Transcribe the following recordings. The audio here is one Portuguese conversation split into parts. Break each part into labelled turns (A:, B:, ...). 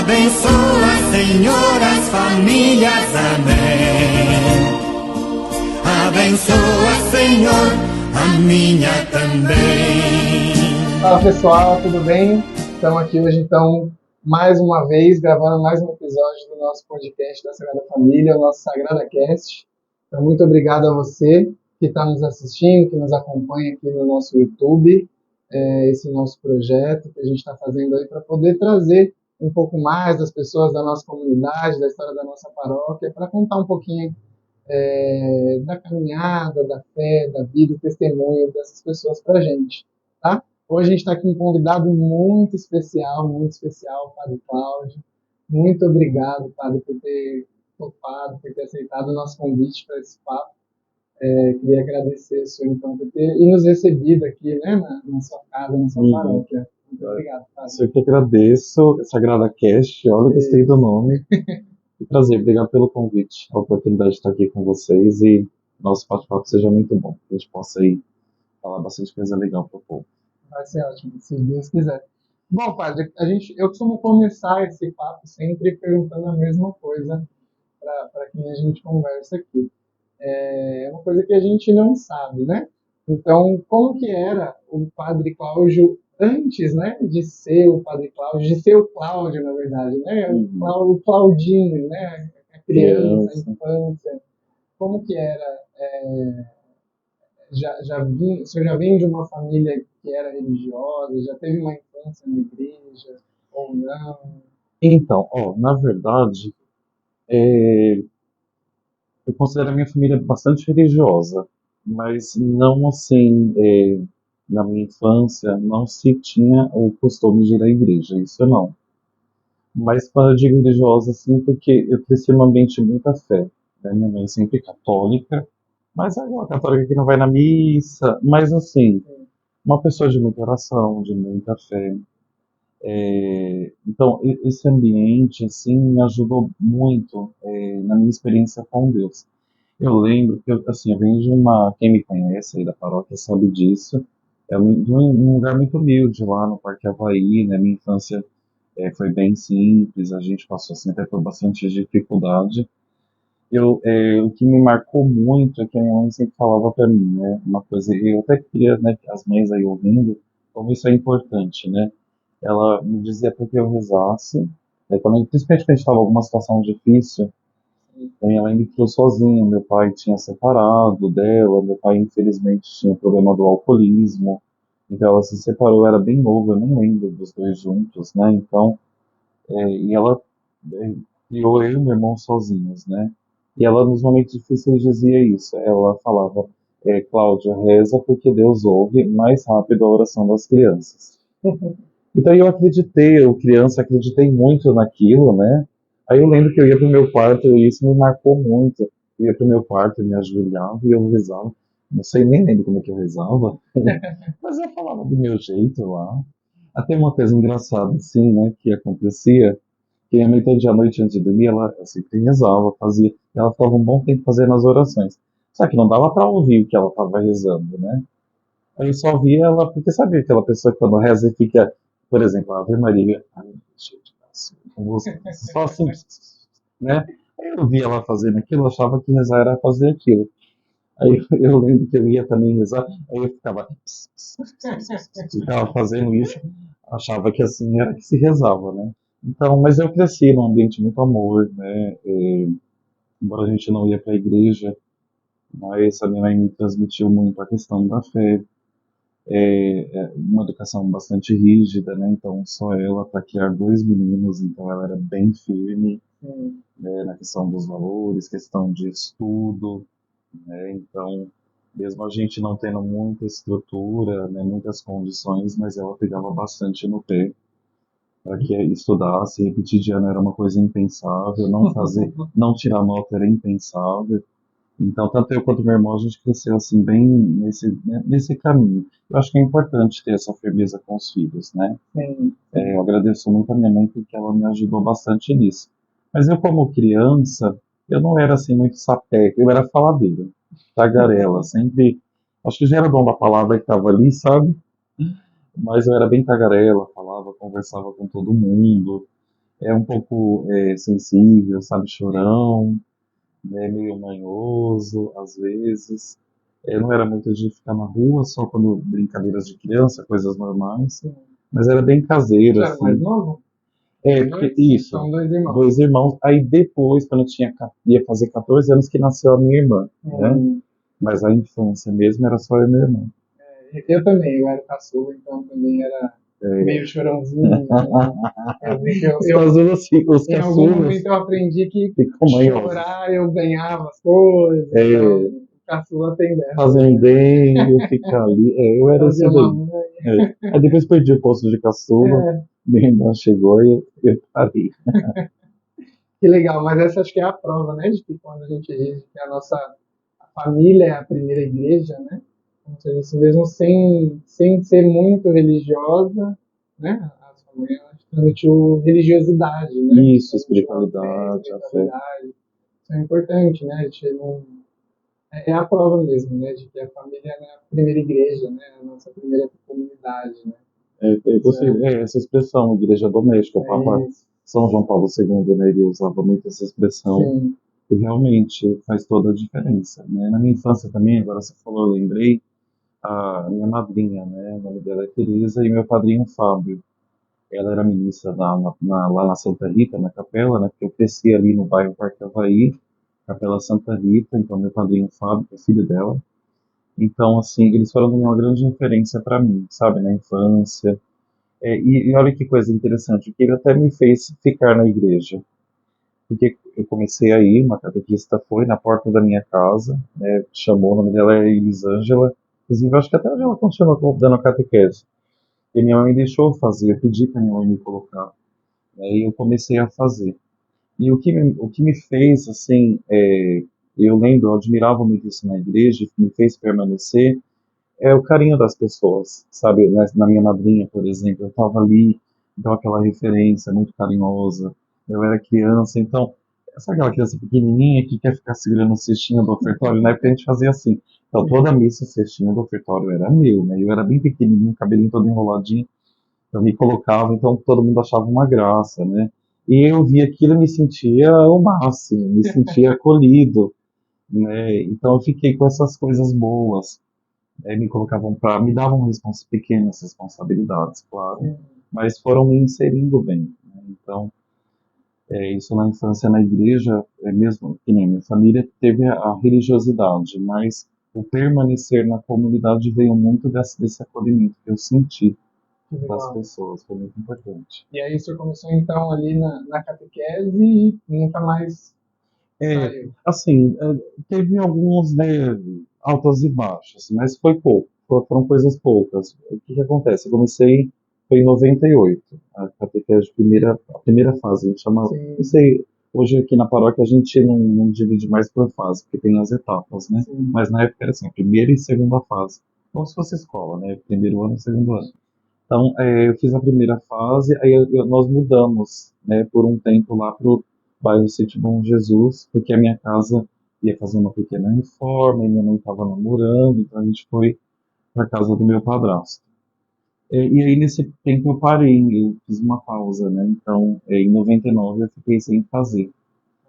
A: Abençoa, Senhor, as famílias, amém. Abençoa, Senhor, a minha também.
B: Fala pessoal, tudo bem? Estamos aqui hoje então, mais uma vez, gravando mais um episódio do nosso podcast da Sagrada Família, o nosso Sagrada Cast. Então, muito obrigado a você que está nos assistindo, que nos acompanha aqui no nosso YouTube, esse nosso projeto que a gente está fazendo aí para poder trazer um pouco mais das pessoas da nossa comunidade, da história da nossa paróquia, para contar um pouquinho da caminhada, da fé, da vida, do testemunho dessas pessoas para a gente, tá? Hoje a gente está aqui com um convidado muito especial, o Padre Cláudio. Muito obrigado, Padre, por ter topado, por ter aceitado o nosso convite para esse papo. Queria agradecer o senhor, então, por ter nos recebido aqui, né, na sua casa, na sua paróquia. Muito obrigado, Padre.
C: Eu que agradeço, Sagrada Cast, olha, gostei do nome. Que prazer, obrigado pelo convite, a oportunidade de estar aqui com vocês e nosso bate-papo seja muito bom, que a gente possa aí falar bastante coisa legal para o povo.
B: Vai ser ótimo, se Deus quiser. Bom, Padre, eu costumo começar esse papo sempre perguntando a mesma coisa para quem a gente conversa aqui. É uma coisa que a gente não sabe, né? Então, como que era o Padre Cláudio antes, né, de ser o Padre Cláudio, de ser o Cláudio, na verdade, né? O Claudinho, né? A criança, a infância. Como que era? O senhor já vem de uma família que era religiosa, já teve uma infância na igreja, ou não?
C: Então, na verdade, eu considero a minha família bastante religiosa, mas não assim, na minha infância, não se tinha o costume de ir à igreja, isso não. Mas quando eu digo religiosa, assim, porque eu cresci num ambiente de muita fé, né? Minha mãe sempre católica, mas é uma católica que não vai na missa, mas assim, uma pessoa de muita oração, de muita fé. Então, esse ambiente, assim, me ajudou muito na minha experiência com Deus. Eu lembro que, assim, eu venho de quem me conhece aí da paróquia sabe disso, de um lugar muito humilde lá no Parque Avaí, né? Minha infância foi bem simples, a gente passou, assim, até por bastante dificuldade. O que me marcou muito é que a minha mãe sempre falava para mim, né? Uma coisa, eu até queria, né, que as mães aí ouvindo, como isso é importante, né? Ela me dizia para que eu rezasse, também, principalmente quando estava em alguma situação difícil, a minha mãe me criou sozinha, meu pai tinha separado dela, meu pai infelizmente tinha problema do alcoolismo, então ela se separou, eu era bem novo, eu nem lembro dos dois juntos, né? Então, e ela criou eu e meu irmão sozinhos, né? E ela nos momentos difíceis dizia isso, ela falava, Cláudia, reza porque Deus ouve mais rápido a oração das crianças. Então eu acreditei, eu criança acreditei muito naquilo, né? Aí eu lembro que eu ia pro meu quarto e isso me marcou muito. Eu ia pro meu quarto, eu me ajoelhava e eu rezava. Não sei, nem lembro como é que eu rezava, mas eu falava do meu jeito lá. Até uma coisa engraçada, assim, né, que acontecia, que a mãe todo dia à noite antes de dormir, ela sempre rezava, fazia, ela ficava um bom tempo fazendo as orações. Só que não dava para ouvir o que ela estava rezando, né? Aí eu só via ela, porque sabe aquela pessoa que quando reza fica, por exemplo, a Ave Maria, ai, gente, com você, só assim, né? Aí eu via ela fazendo aquilo, eu achava que rezar era fazer aquilo. Aí eu lembro que eu ia também rezar, aí eu ficava fazendo isso, achava que assim era que se rezava, né? Então, mas eu cresci num ambiente muito amor, né? Embora a gente não ia para a igreja, mas a minha mãe me transmitiu muito a questão da fé, uma educação bastante rígida, né? Então só ela para criar dois meninos, então ela era bem firme, né, na questão dos valores, questão de estudo, né? Então mesmo a gente não tendo muita estrutura, né, muitas condições, mas ela pegava bastante no pé para que estudasse, repetir de ano era uma coisa impensável, não fazer, não tirar nota era impensável. Então, tanto eu quanto meu irmão, a gente cresceu assim, bem nesse caminho. Eu acho que é importante ter essa firmeza com os filhos, né?
B: Sim.
C: Eu agradeço muito a minha mãe porque ela me ajudou bastante nisso. Mas eu, como criança, eu não era assim muito sapeca, eu era faladeiro, tagarela, sempre. Acho que já era o dom da palavra que estava ali, sabe? Mas eu era bem tagarela, falava, conversava com todo mundo. é um pouco sensível, sabe, chorão, né, meio manhoso, às vezes. Eu não era muito de ficar na rua, só quando brincadeiras de criança, coisas normais,
B: Sim.
C: mas era bem caseiro,
B: Você era o mais
C: assim.
B: novo?
C: Porque
B: Dois?
C: isso,
B: São dois irmãos.
C: dois irmãos. Aí depois, quando eu ia fazer 14 anos, que nasceu a minha irmã, né?
B: Hum,
C: Mas a infância mesmo era só eu e meu irmão.
B: eu também, eu era caçula, então também era meio chorãozinho, né? Eu, vi que
C: Os caçulas, os
B: em algum
C: caçulas
B: momento eu aprendi que
C: ficam manhosos.
B: chorar eu ganhava as coisas, então
C: É,
B: o caçula tem dessas, né?
C: fazendeiro, fica ali. Eu era esse
B: Fazer uma
C: daí.
B: mãe.
C: Aí depois perdi o posto de caçula,
B: É,
C: minha irmã chegou e eu parei.
B: que legal, mas essa acho que é a prova, né? De que quando a gente diz que a família é a primeira igreja, né? Como se disse, mesmo sem ser muito religiosa, né? A sua mãe ela transmitiu religiosidade, né?
C: Isso,
B: Transmitiu a fé,
C: espiritualidade, a fé.
B: espiritualidade. Isso é importante, né? A gente não, é a prova mesmo, né? De que a família é a primeira igreja, né? A nossa primeira comunidade, né?
C: Eu
B: Isso
C: gostei, essa expressão, igreja doméstica. O Papa
B: é isso.
C: São João Paulo II, né, ele usava muito essa expressão,
B: Sim,
C: e realmente faz toda a diferença, né? Na minha infância também, agora você falou, eu lembrei, a minha madrinha, né, o nome dela é Teresa, e meu padrinho Fábio. Ela era ministra lá na Santa Rita, na capela, né, porque eu cresci ali no bairro Parque Avaí, Capela Santa Rita, então meu padrinho Fábio, que é filho dela. Então, assim, eles foram uma grande referência para mim, sabe, na infância. E olha que coisa interessante, que ele até me fez ficar na igreja, porque eu comecei a ir, uma catequista foi na porta da minha casa, né, chamou, o nome dela é Elisângela, inclusive eu acho que até hoje ela continua dando catequese. E minha mãe me deixou fazer, eu pedi para minha mãe me colocar, né, e eu comecei a fazer. E o que me fez, assim, eu lembro, eu admirava muito isso na igreja, o que me fez permanecer, é o carinho das pessoas, sabe? Na minha madrinha, por exemplo, eu estava ali, então aquela referência muito carinhosa. Eu era criança, então, sabe aquela criança pequenininha que quer ficar segurando o cestinho do ofertório? Na época a gente fazia assim. Então toda missa, o cestinho do ofertório era meu, né? Eu era bem pequenininho, cabelinho todo enroladinho, eu me colocava, então todo mundo achava uma graça, né? E eu via aquilo e me sentia o máximo, me sentia acolhido, né? Então eu fiquei com essas coisas boas, me colocavam para, me davam pequenas responsabilidades, claro,
B: sim.
C: mas foram me inserindo bem, né? Então, isso na infância na igreja, mesmo que nem minha família teve a religiosidade, mas o permanecer na comunidade veio muito desse acolhimento que eu senti
B: Que
C: das
B: legal.
C: pessoas, foi muito importante.
B: E aí você começou então ali na catequese e nunca mais
C: É,
B: saiu.
C: assim, teve alguns, né, altos e baixos, mas foi pouco, foram coisas poucas. O que que acontece? Eu comecei, foi em 98, a catequese a primeira fase, a gente chama, não
B: Sim,
C: sei, hoje aqui na paróquia a gente não divide mais por fase, porque tem as etapas, né?
B: sim.
C: Mas na época era assim, primeira e segunda fase, como se fosse escola, né? Primeiro ano e segundo ano. Então, eu fiz a primeira fase, aí nós mudamos, né, por um tempo lá para o bairro Sítio Bom Jesus, porque a minha casa ia fazer uma pequena reforma, e minha mãe estava namorando, então a gente foi para a casa do meu padrasto. E aí, nesse tempo, eu parei, eu fiz uma pausa, né, então, em 99 eu fiquei sem fazer,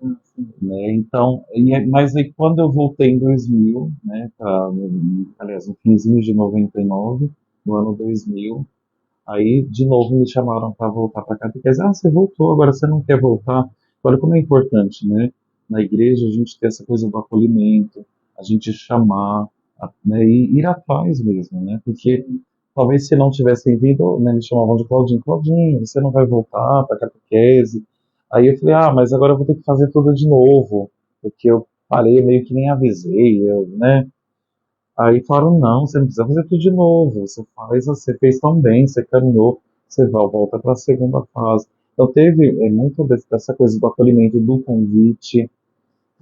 B: Ah, sim.
C: né, então, mas aí quando eu voltei em 2000, né, aliás, no finzinho de 99, no ano 2000, aí, de novo, me chamaram para voltar para a catequese. Ah, você voltou, agora você não quer voltar? Olha como é importante, né? Na igreja, a gente ter essa coisa do acolhimento, a gente chamar, né, e ir atrás mesmo, né? Porque talvez se não tivessem vindo, né, me chamavam de Claudinho. Claudinho, você não vai voltar para a catequese? Aí eu falei, ah, mas agora eu vou ter que fazer tudo de novo, porque eu parei, meio que nem avisei, né? Aí falaram, não, você não precisa fazer tudo de novo, você fez tão bem, você caminhou, você volta para a segunda fase. Então teve muito dessa coisa do acolhimento, do convite,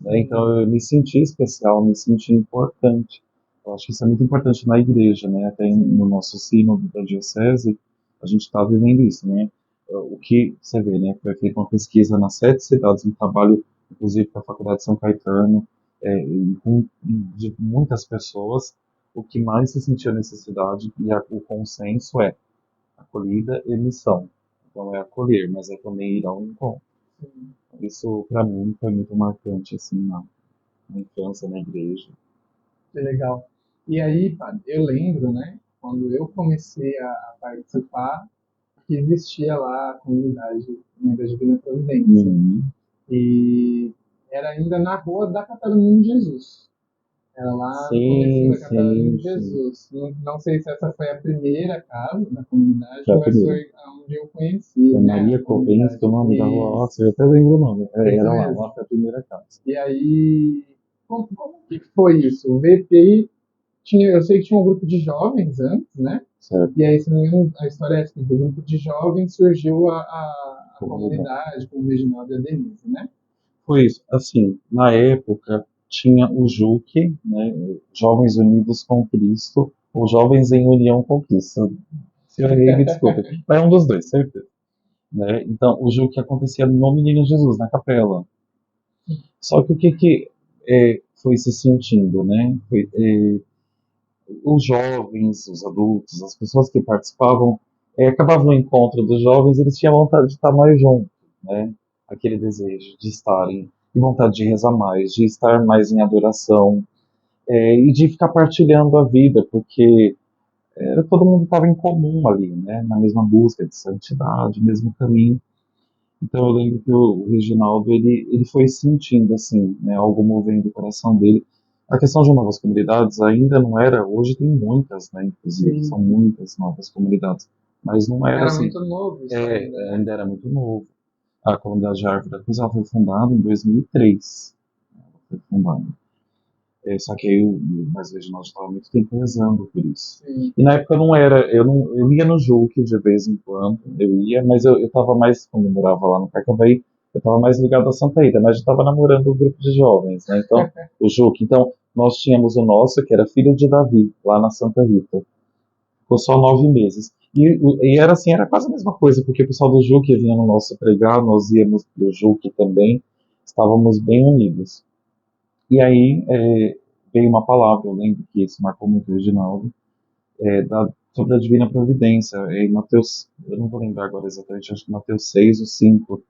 C: né? Então eu me senti especial, me senti importante. Eu acho que isso é muito importante na igreja, né? Até no nosso sino da diocese, a gente está vivendo isso, né? O que você vê, né? Foi feita uma pesquisa nas 7 cidades, um trabalho, inclusive, com a Faculdade de São Caetano, e de muitas pessoas, o que mais se sentiu necessidade e o consenso é acolhida e missão. Então é acolher, mas é também ir ao encontro.
B: Sim,
C: Isso para mim foi muito marcante assim na infância, na igreja.
B: que legal. E aí, padre, eu lembro, né, quando eu comecei a participar, que existia lá a comunidade da Divina Providência.
C: Uhum.
B: E era ainda na rua da Catalunha de Jesus. Era lá no comecinho
C: Sim,
B: da Catalunha
C: sim,
B: de
C: sim.
B: Jesus. Não sei se essa foi a primeira casa da comunidade,
C: Foi a
B: mas
C: primeira.
B: foi onde eu conheci,
C: Foi
B: né, a
C: Maria Covensk,
B: comunidade.
C: o nome da rua.
B: Isso,
C: Nossa, eu até lembro o nome.
B: isso
C: Era lá,
B: mesmo.
C: lá foi a primeira casa.
B: E aí, como que foi isso? O VPI tinha, eu sei que tinha um grupo de jovens antes, né?
C: Certo?
B: E aí, se não me engano, a história é essa, que do grupo de jovens surgiu a
C: Comunidade.
B: comunidade, com o Reginaldo e a Denise, né?
C: Foi isso. Assim, na época tinha o JUC, né, Jovens Unidos com Cristo, ou Jovens em União com Cristo. Se eu errei, me desculpe. Mas é um dos dois, certeza. Né? Então, o JUC acontecia no Menino Jesus, na capela. Só que o que foi se sentindo, né? Os jovens, os adultos, as pessoas que participavam, acabavam o encontro dos jovens, eles tinham vontade de estar mais juntos, né? Aquele desejo de estarem, e vontade de rezar mais, de estar mais em adoração, e de ficar partilhando a vida, porque todo mundo estava em comum ali, né? Na mesma busca de santidade, mesmo caminho. Então eu lembro que o Reginaldo ele foi sentindo assim, né, algo movendo o coração dele. A questão de novas comunidades ainda não era, hoje tem muitas, né, inclusive,
B: Sim.
C: são muitas novas comunidades, mas não era
B: Era
C: assim,
B: muito novo isso ainda, né?
C: ainda era muito novo. A comunidade de Árvore da Cruz ela foi fundada em 2003, ela foi fundada. Só que aí mas o Reginaldo estava muito tempo rezando por isso.
B: Sim.
C: E na época não era, eu ia no Juque de vez em quando, eu ia, mas eu estava mais, quando eu morava lá no Carcavaí, eu estava mais ligado à Santa Rita, mas eu estava namorando um grupo de jovens, né? Então, o Juque. Então, nós tínhamos o nosso, que era filho de Davi, lá na Santa Rita. Ficou só 9 meses. E era assim, era quase a mesma coisa, porque o pessoal do Juque vinha no nosso pregar, nós íamos pro Juque também, estávamos bem unidos. E aí veio uma palavra, eu lembro que isso marcou muito o Reginaldo, sobre a Divina Providência. Em Mateus, eu não vou lembrar agora exatamente, acho que Mateus 6 ou 5,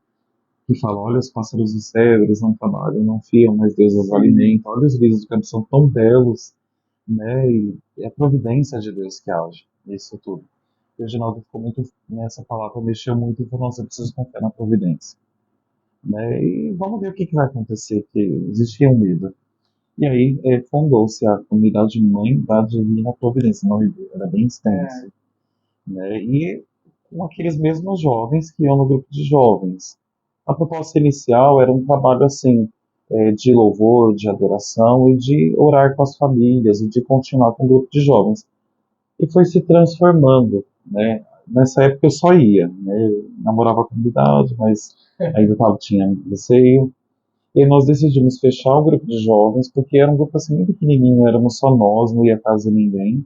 C: que fala: olha os pássaros do céu, eles não trabalham, não fiam, mas Deus os alimenta. Olha os lírios do campo, são tão belos, né? E é a providência de Deus que age nisso tudo. E o Reginaldo ficou muito nessa palavra, mexeu muito e falou: nossa, eu preciso confiar na providência. Né? E vamos ver o que vai acontecer, porque existia um medo. E aí fundou-se a comunidade Mãe da Divina Providência, não era bem extenso, né? E com aqueles mesmos jovens que iam no grupo de jovens. A proposta inicial era um trabalho assim, de louvor, de adoração e de orar com as famílias e de continuar com o grupo de jovens. E foi se transformando, né? Nessa época eu só ia, né? Eu namorava a comunidade, mas ainda tinha receio. E aí nós decidimos fechar o grupo de jovens, porque era um grupo assim bem pequenininho, éramos só nós, não ia quase ninguém.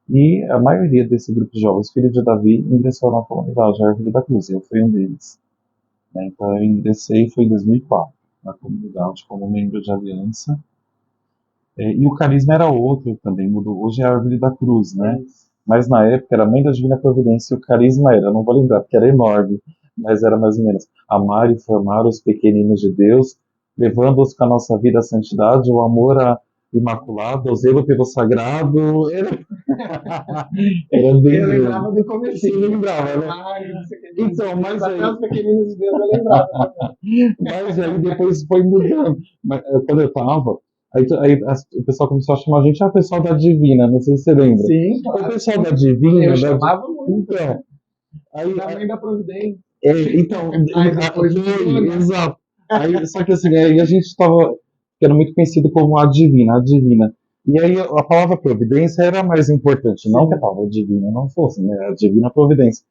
C: E a maioria desse grupo de jovens, filho de Davi, ingressou na comunidade, a Árvore da Cruz, eu fui um deles. Né? Então eu ingressei, foi em 2004, na comunidade, como membro de aliança. E o carisma era outro também, mudou. Hoje é a Árvore da Cruz, né? Mas na época era Mãe da Divina Providência e o carisma era, não vou lembrar, porque era enorme, mas era mais ou menos: amar e formar os pequeninos de Deus, levando-os com a nossa vida à santidade, o amor à Imaculada, o zelo pelo sagrado. Era bem
B: Eu
C: grande.
B: lembrava do comecinho.
C: Você lembrava, né?
B: Ai, não sei o que.
C: Então, mas
B: Até
C: aí,
B: os pequeninos de Deus eu lembrava também.
C: mas aí depois foi mudando. Mas, quando eu tava, o pessoal começou a chamar a gente, pessoal da Divina, não sei se você lembra.
B: Sim,
C: O
B: claro.
C: pessoal da Divina,
B: Eu chamava muito.
C: então, aí,
B: Da Mãe da Providência.
C: então,
B: Aí depois mudou, né?
C: exato. Aí, só que assim, aí a gente estava, que era muito conhecido como a Divina, a Divina. E aí a palavra providência era mais importante, não
B: Sim.
C: que a palavra divina não fosse, né? A divina providência.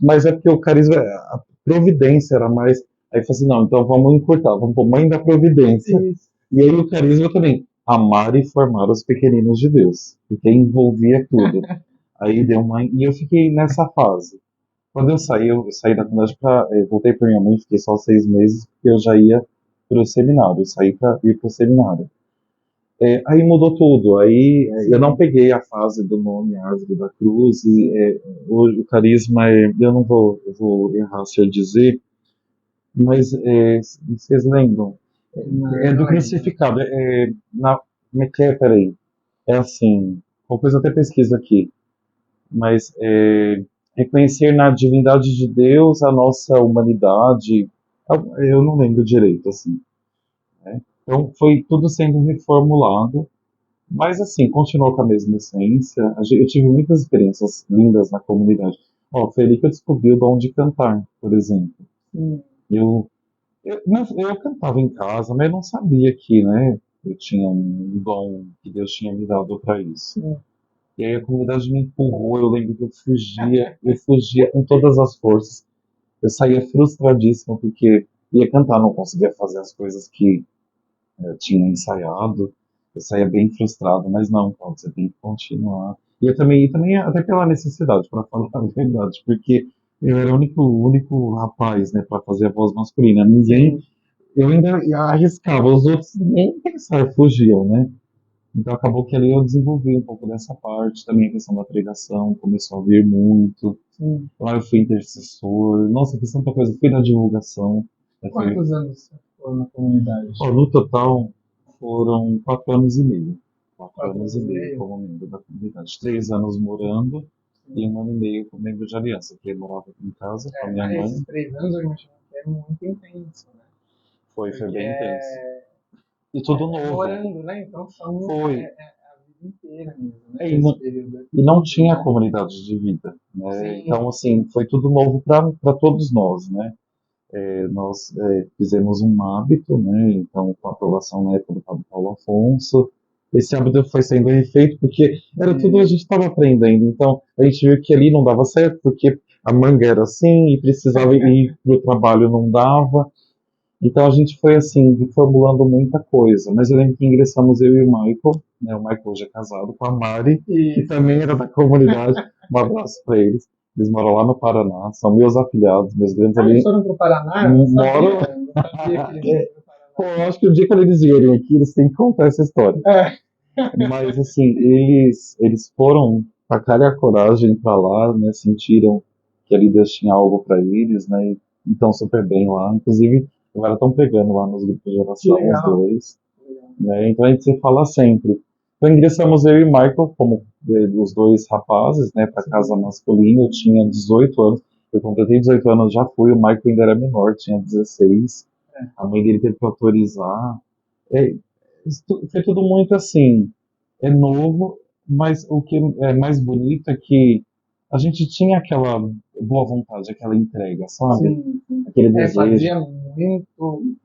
C: Mas é porque o carisma, a providência era mais. Aí eu falei assim: não, então vamos encurtar, vamos pôr Mãe da Providência.
B: Isso.
C: E aí o carisma também, amar e formar os pequeninos de Deus, porque envolvia tudo. Aí deu uma. E eu fiquei nessa fase. Quando eu saí da comunidade eu voltei para minha mãe, fiquei só 6 meses, porque eu já ia para o seminário, eu saí para ir para o seminário. Aí mudou tudo. Aí eu não peguei a fase do nome Árvore da Cruz e o carisma eu vou errar se eu dizer, mas vocês lembram? É do
B: Não lembro.
C: crucificado. Como é que é? Peraí. É assim, depois eu até pesquiso aqui, mas reconhecer na divindade de Deus a nossa humanidade. Eu não lembro direito, assim, né? Então foi tudo sendo reformulado, mas assim, continuou com a mesma essência. Eu tive muitas experiências lindas na comunidade. Ó, foi ali que eu descobri o dom de cantar, por exemplo.
B: Sim,
C: Eu, eu cantava em casa, mas eu não sabia que, né, eu tinha um dom que Deus tinha me dado para isso.
B: sim.
C: E aí a comunidade me empurrou, eu lembro que eu fugia com todas as forças. Eu saía frustradíssimo porque ia cantar, não conseguia fazer as coisas que eu tinha ensaiado. Eu saía bem frustrado, mas não, Paulo, você tem que continuar. E também até pela necessidade, para falar a verdade, porque eu era o único rapaz, né, para fazer a voz masculina. Ninguém, eu ainda arriscava, os outros nem pensaram, fugiam, né? Então acabou que ali eu desenvolvi um pouco dessa parte, também a questão da pregação começou a vir muito.
B: Sim.
C: Lá eu fui intercessor, nossa, fiz tanta coisa, fui na divulgação.
B: Quantos anos você ficou na comunidade?
C: Ó, no total foram 4 anos e meio. Quatro
B: 4 anos
C: anos e
B: e
C: meio
B: meio?
C: como membro da comunidade. 3 anos morando e 1 ano e meio como membro de aliança, que eu morava aqui em casa com a minha
B: Esses
C: mãe.
B: 3 anos eu imagino que é muito intenso, né?
C: Foi
B: Porque
C: bem intenso. E tudo novo.
B: morando, né? Então
C: Foi.
B: a vida inteira mesmo, né?
C: E não,
B: Esse período.
C: e não tinha comunidade de vida, né?
B: Sim.
C: Então, assim, foi tudo novo para todos nós, né? Nós fizemos um hábito, né? Então, com a aprovação na época do Padre Paulo Afonso, esse hábito foi sendo refeito porque era tudo a gente estava aprendendo. Então, a gente viu que ali não dava certo porque a manga era assim e precisava ir para o trabalho, não dava. Então, a gente foi assim, reformulando muita coisa. Mas eu lembro que ingressamos eu e o Michael, né? O Michael hoje é casado com a Mari, que
B: E
C: também era da comunidade. Um abraço para eles. Eles moram lá no Paraná, são meus afilhados, meus grandes
B: eles
C: amigos.
B: foram para o Paraná? Eu não
C: Moram.
B: sabia, não sabia que eles iam para o
C: Pô,
B: Paraná.
C: eu acho que o dia que eles vierem aqui, eles têm que contar essa história.
B: É,
C: Mas, assim, eles foram tacar a coragem para lá, né? Sentiram que ali Deus tinha algo para eles, né? E estão super bem lá. Inclusive, agora estão pegando lá nos grupos de
B: que
C: oração, os
B: legal.
C: dois. Né? Então, a gente se fala sempre. Então, ingressamos eu e Michael, como os dois rapazes, né? Para casa masculina. Eu tinha 18 anos. Eu completei 18 anos, já fui. O Michael ainda era menor, tinha 16. A mãe dele teve que autorizar. É, foi tudo muito assim, é novo, mas o que é mais bonito é que a gente tinha aquela boa vontade, aquela entrega, sabe?
B: Sim, sim.
C: Aquele desejo.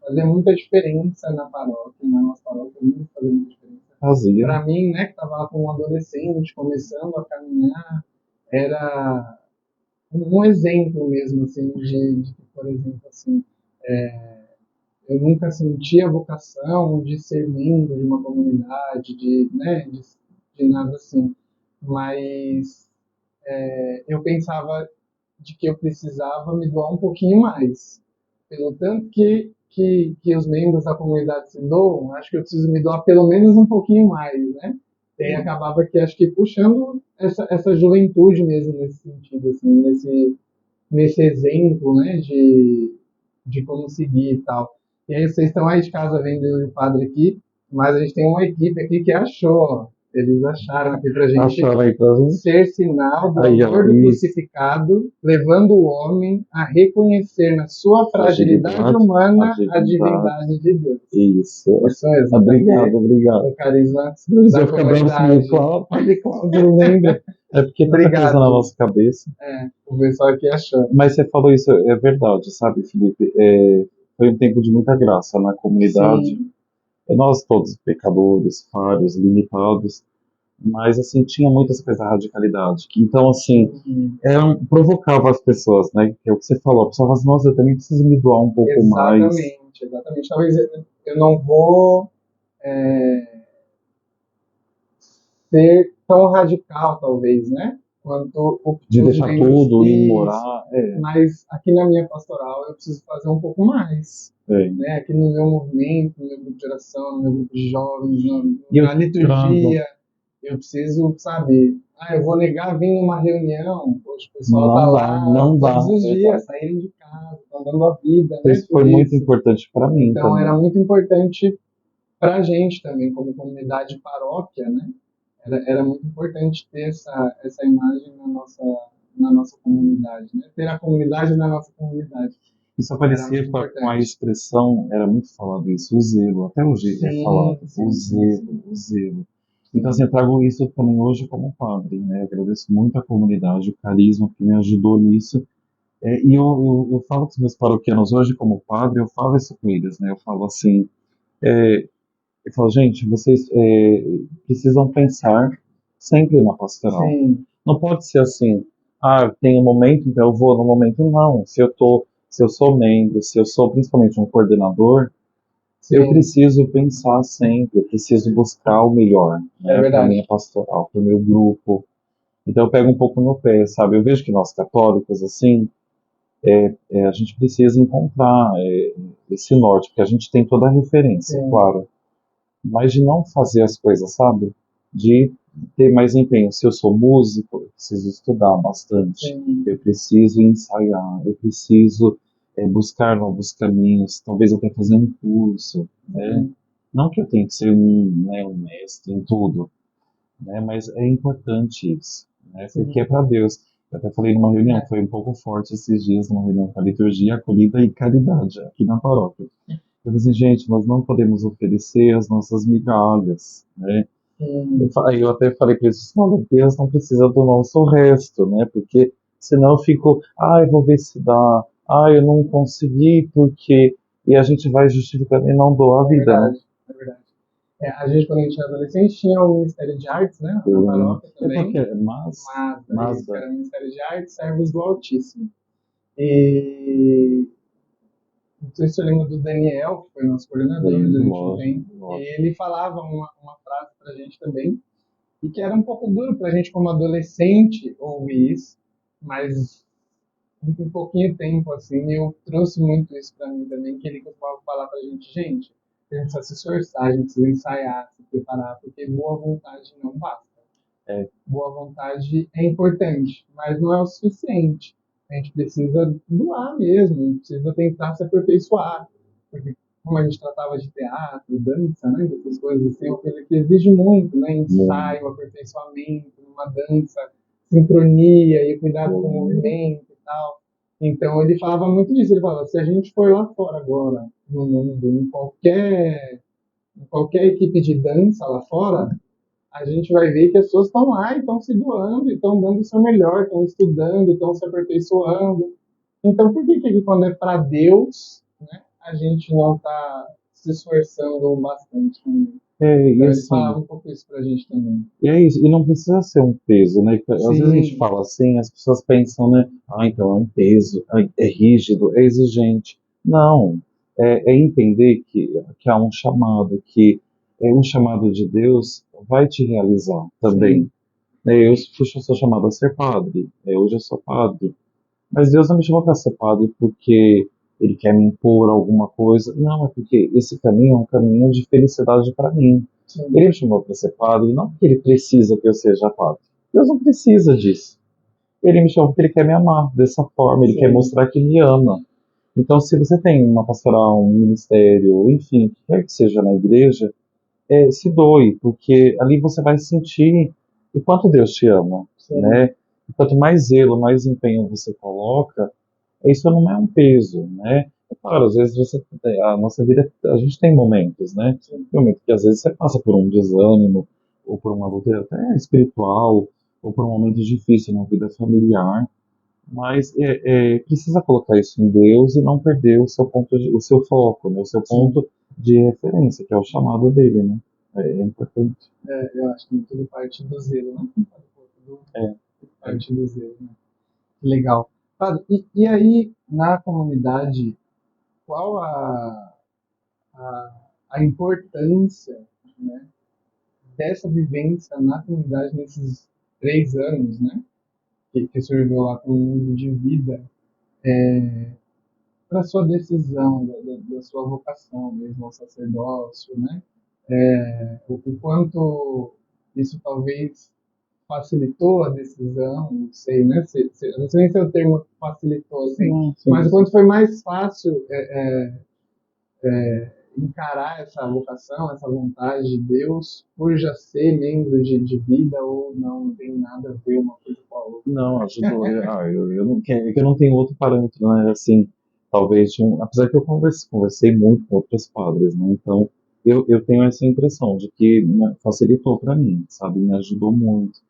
B: Fazia muita diferença na paróquia, na nossa paróquia, muito fazia muita diferença.
C: Fazia.
B: Para mim, né, que estava lá com um adolescente, começando a caminhar, era um exemplo mesmo, assim, de que, por exemplo, assim, eu nunca senti a vocação de ser membro de uma comunidade, né, de nada assim, mas eu pensava de que eu precisava me doar um pouquinho mais. Pelo tanto que os membros da comunidade se doam, acho que eu preciso me doar pelo menos um pouquinho mais, né? E aí acabava que acho que puxando essa juventude mesmo nesse sentido, assim, nesse exemplo, né, de como seguir e tal. E aí vocês estão aí de casa vendo eu e o padre aqui, mas a gente tem uma equipe aqui que achou, ó. Eles acharam aqui pra gente
C: Acharam aí pra gente?
B: ser sinal do
C: Aí, ó,
B: amor do
C: isso.
B: crucificado, levando o homem a reconhecer na sua fragilidade
C: Fragilidade,
B: humana
C: a
B: a divindade de Deus.
C: Isso.
B: Isso mesmo.
C: Obrigado.
B: O carisma
C: Mas
B: da
C: eu fico abraço
B: comunidade.
C: comigo, Padre Cláudio, lembra? É porque tanta
B: Obrigado.
C: coisa na nossa cabeça.
B: O pessoal aqui achou.
C: Mas você falou isso, é verdade, sabe, Felipe? Foi um tempo de muita graça na comunidade.
B: Sim.
C: Nós todos pecadores, falhos, limitados, mas assim tinha muitas coisas da radicalidade. Então assim provocava as pessoas, né? Que é o que você falou. A pessoa fala assim, nossa, eu também preciso me doar um pouco mais.
B: Exatamente. Talvez eu não vou ser tão radical, talvez, né? quanto
C: De
B: os
C: deixar
B: membros.
C: tudo e
B: Isso.
C: morar,
B: Mas aqui na minha pastoral eu preciso fazer um pouco mais.
C: é.
B: Né? Aqui no meu movimento, no meu grupo de oração, no meu grupo de jovens,
C: E eu
B: na liturgia, eu preciso saber. Eu vou negar vir numa reunião, poxa, o pessoal tá
C: não dá,
B: lá
C: não dá,
B: todos os dias,
C: exato.
B: saíram de casa, estão dando a vida, né,
C: Isso
B: por
C: foi muito
B: isso.
C: importante para mim
B: Então
C: também.
B: era muito importante para a gente também, como comunidade paróquia, né? Era muito importante ter essa imagem na nossa comunidade, né? Ter a comunidade na nossa comunidade.
C: Isso
B: Era muito
C: aparecia com a
B: importante.
C: expressão, era muito falado isso, o zelo, até hoje é
B: Sim,
C: falado,
B: sim,
C: o
B: sim,
C: zelo, o zelo. Então, assim, eu trago isso também hoje como padre, né? Agradeço muito a comunidade, o carisma que me ajudou nisso. E eu falo com os meus paroquianos hoje como padre, eu falo isso com eles, né? Eu falo assim, eu falo, gente, vocês precisam pensar sempre na pastoral.
B: sim,
C: Não pode ser assim, tem um momento, então eu vou no momento. Não, se eu sou membro, se eu sou principalmente um coordenador, eu
B: sim,
C: preciso pensar sempre, eu preciso buscar o melhor,
B: é
C: né, para a
B: verdade.
C: minha pastoral, para o meu grupo. Então eu pego um pouco no pé, sabe? Eu vejo que nós católicos, assim, a gente precisa encontrar esse norte, porque a gente tem toda a referência,
B: Sim,
C: claro, mas de não fazer as coisas, sabe? De ter mais empenho. Se eu sou músico, eu preciso estudar bastante,
B: sim,
C: eu preciso ensaiar, eu preciso buscar novos caminhos, talvez até fazer um curso, né?
B: sim,
C: Não que eu tenha que ser um mestre em tudo, né? Mas é importante isso, né? Porque é
B: sim.
C: para Deus. Eu até falei numa reunião, foi um pouco forte esses dias, numa reunião com a liturgia, acolhida e caridade, aqui na paróquia. Eu falei assim, gente, nós não podemos oferecer as nossas migalhas, né?
B: Sim,
C: Eu até falei para eles, olha, Deus não precisa do nosso resto, né? Porque senão eu fico, eu vou ver se dá, eu não consegui porque... E a gente vai justificando e não dou a
B: é
C: vida, né?
B: verdade, é verdade. A gente, quando a gente era adolescente, tinha o Ministério de Artes, né? Na
C: Eu lembro.
B: paróquia
C: É
B: também.
C: porque, mas
B: Isso, era o Ministério de Artes, Servos do Altíssimo. E não sei se você lembra do Daniel, que foi nosso coordenador
C: lembro,
B: durante um
C: lógico,
B: tempo.
C: lógico.
B: E ele falava uma frase pra gente também, e que era um pouco duro pra gente como adolescente ouvir isso, mas um pouquinho tempo, assim, eu trouxe muito isso para mim também, que ele costumava falar pra gente, a gente precisa se esforçar, a gente precisa ensaiar, se preparar, porque boa vontade não basta.
C: É,
B: Boa vontade é importante, mas não é o suficiente. A gente precisa doar mesmo, a gente precisa tentar se aperfeiçoar, porque como a gente tratava de teatro, dança, né, dessas coisas assim, é uma coisa que exige muito, né,
C: muito,
B: ensaio, aperfeiçoamento, uma dança, sincronia e cuidado com o movimento e tal. Então ele falava muito disso, ele falava, se a gente for lá fora agora, no mundo, em qualquer equipe de dança lá fora, a gente vai ver que as pessoas estão lá e estão se doando, estão dando o seu melhor, estão estudando, estão se aperfeiçoando. Então, por que que quando é para Deus, né, a gente não está se esforçando bastante?
C: e
B: Então, ele
C: assim,
B: falava um pouco isso para a gente também.
C: e é isso, e não precisa ser um peso, né? Às vezes a gente
B: Sim,
C: fala assim, as pessoas pensam, né? Então é um peso, é rígido, é exigente. Não, é entender que há um chamado, que é um chamado de Deus vai te realizar também.
B: sim,
C: Puxa, eu sou chamado a ser padre, hoje eu sou padre, mas Deus não me chamou para ser padre porque Ele quer me impor alguma coisa. Não, é porque esse caminho é um caminho de felicidade para mim.
B: sim,
C: Ele me chamou para ser padre, não porque Ele precisa que eu seja padre. Deus não precisa disso. Ele me chamou porque Ele quer me amar dessa forma, Ele quer
B: sim,
C: mostrar que me ama. Então, se você tem uma pastoral, um ministério, enfim, o que quer que seja na igreja, se doe, porque ali você vai sentir o quanto Deus te ama,
B: sim,
C: né? E quanto mais zelo, mais empenho você coloca, isso não é um peso, né? É claro, às vezes a nossa vida, a gente tem momentos, né?
B: sim.
C: Tem momentos que às vezes você passa por um desânimo, ou por uma luta até espiritual, ou por um momento difícil na vida familiar, mas precisa colocar isso em Deus e não perder o seu o seu foco, né? O seu
B: Sim.
C: ponto de referência, que é o chamado dele, né? É importante.
B: Eu acho que tudo parte do zelo, né? Tudo
C: É, é.
B: parte do zelo, né? Legal. Padre, e aí, na comunidade, qual a importância, né, dessa vivência na comunidade nesses 3 anos, né? que surgiu lá com um livro de vida para sua decisão, da sua vocação mesmo ao sacerdócio, né? O quanto isso talvez facilitou a decisão, não sei, né? Não sei se é o termo facilitou, assim,
C: Sim.
B: mas o quanto foi mais fácil encarar essa vocação, essa vontade de Deus, por já ser membro de vida ou não tem nada a ver uma coisa com a outra.
C: Não, ajudou. Eu não, é que eu não tenho outro parâmetro, né? Assim, talvez apesar que eu conversei muito com outros padres, né? Então, eu tenho essa impressão de que facilitou para mim, sabe? Me ajudou muito.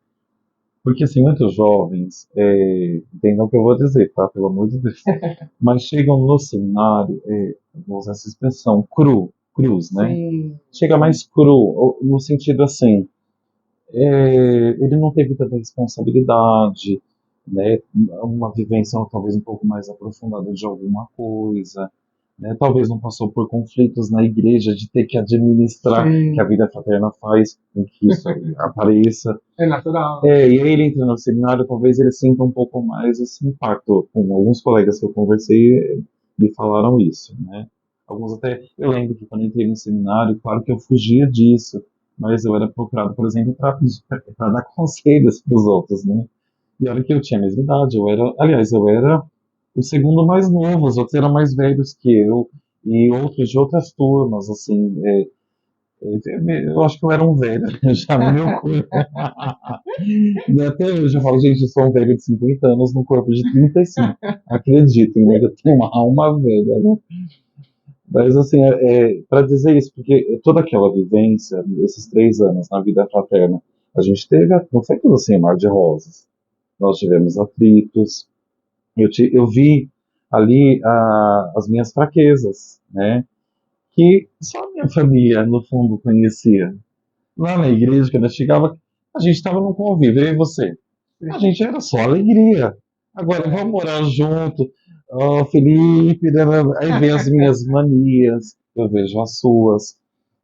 C: Porque, assim, muitos jovens, entendam o que eu vou dizer, tá? Pelo amor de Deus. Mas chegam no seminário, vou usar essa expressão, cruz, né?
B: Sim,
C: Chega mais cru, no sentido assim, ele não teve tanta responsabilidade, né? Uma vivência talvez um pouco mais aprofundada de alguma coisa, né? Talvez não passou por conflitos na igreja de ter que administrar,
B: sim,
C: que a vida fraterna faz com que isso apareça.
B: é natural.
C: E aí ele entra no seminário, talvez ele sinta um pouco mais esse impacto. Com alguns colegas que eu conversei, me falaram isso, né? Alguns até, eu lembro que quando eu entrei no seminário, claro que eu fugia disso, mas eu era procurado, por exemplo, para dar conselhos para os outros, né? E olha que eu tinha a mesma idade, aliás, eu era o segundo mais novo, os outros eram mais velhos que eu, e outros de outras turmas, assim, eu acho que eu era um velho, já no meu corpo. E até hoje eu falo, gente, eu sou um velho de 50 anos no corpo de 35. Acreditem, né? Eu tenho uma alma velha, né? Mas, assim, para dizer isso, porque toda aquela vivência, esses 3 anos na vida fraterna, a gente teve, não foi tudo assim, mar de rosas. Nós tivemos atritos, eu vi ali as minhas fraquezas, né? Que só a minha família, no fundo, conhecia. Lá na igreja, quando eu chegava, a gente estava num convívio, eu e você. A gente era só alegria. Agora, vamos morar junto. Ó, Felipe, né, aí vem as minhas manias, eu vejo as suas.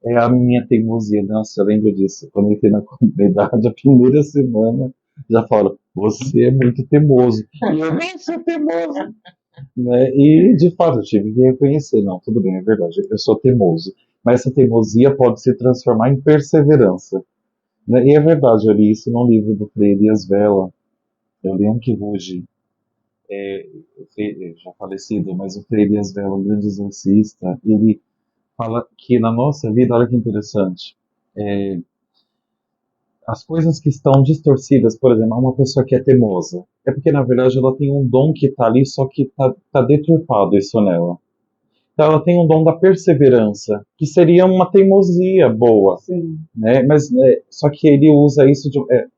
C: É a minha teimosia. Nossa, eu lembro disso. Quando eu entrei na comunidade, a primeira semana, já falo, você é muito teimoso. E eu não sou teimoso. Né? E, de fato, eu tive que reconhecer. Não, tudo bem, é verdade, eu sou teimoso. Mas essa teimosia pode se transformar em perseverança. Né? E é verdade, eu li isso num livro do Frei Elias Vela. Eu lembro que hoje, já falecido, mas o Frei Elias Vela, um grande exorcista, ele fala que na nossa vida, olha que interessante, as coisas que estão distorcidas, por exemplo, uma pessoa que é teimosa, é porque na verdade ela tem um dom que está ali, só que está deturpado isso nela. Então ela tem um dom da perseverança, que seria uma teimosia boa,
B: Sim.
C: né? Mas só que ele usa isso,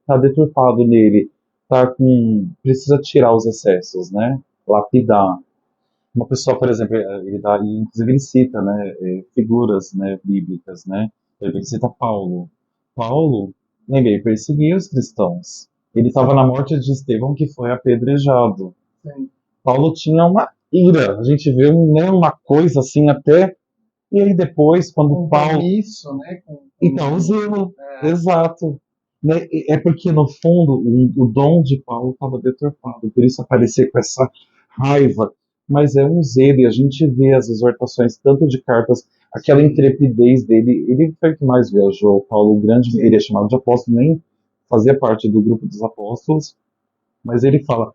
C: tá deturpado nele, precisa tirar os excessos, né? Lapidar. Uma pessoa, por exemplo, inclusive ele cita, né, figuras, né, bíblicas, né? Ele cita Paulo. Paulo, ele perseguia os cristãos. Ele estava na morte de Estevão, que foi apedrejado.
B: Sim.
C: Paulo tinha uma ira. A gente vê uma coisa assim até. E aí depois, quando Paulo.
B: Isso, né?
C: Então, o zelo. Exato. Né? É porque, no fundo, o dom de Paulo estava deturpado. Por isso aparecer com essa raiva. Mas é um zelo. E a gente vê as exortações, tanto de cartas, aquela intrepidez dele. Ele foi o que mais viajou. Paulo, o grande, ele é chamado de apóstolo, nem fazia parte do grupo dos apóstolos. Mas ele fala,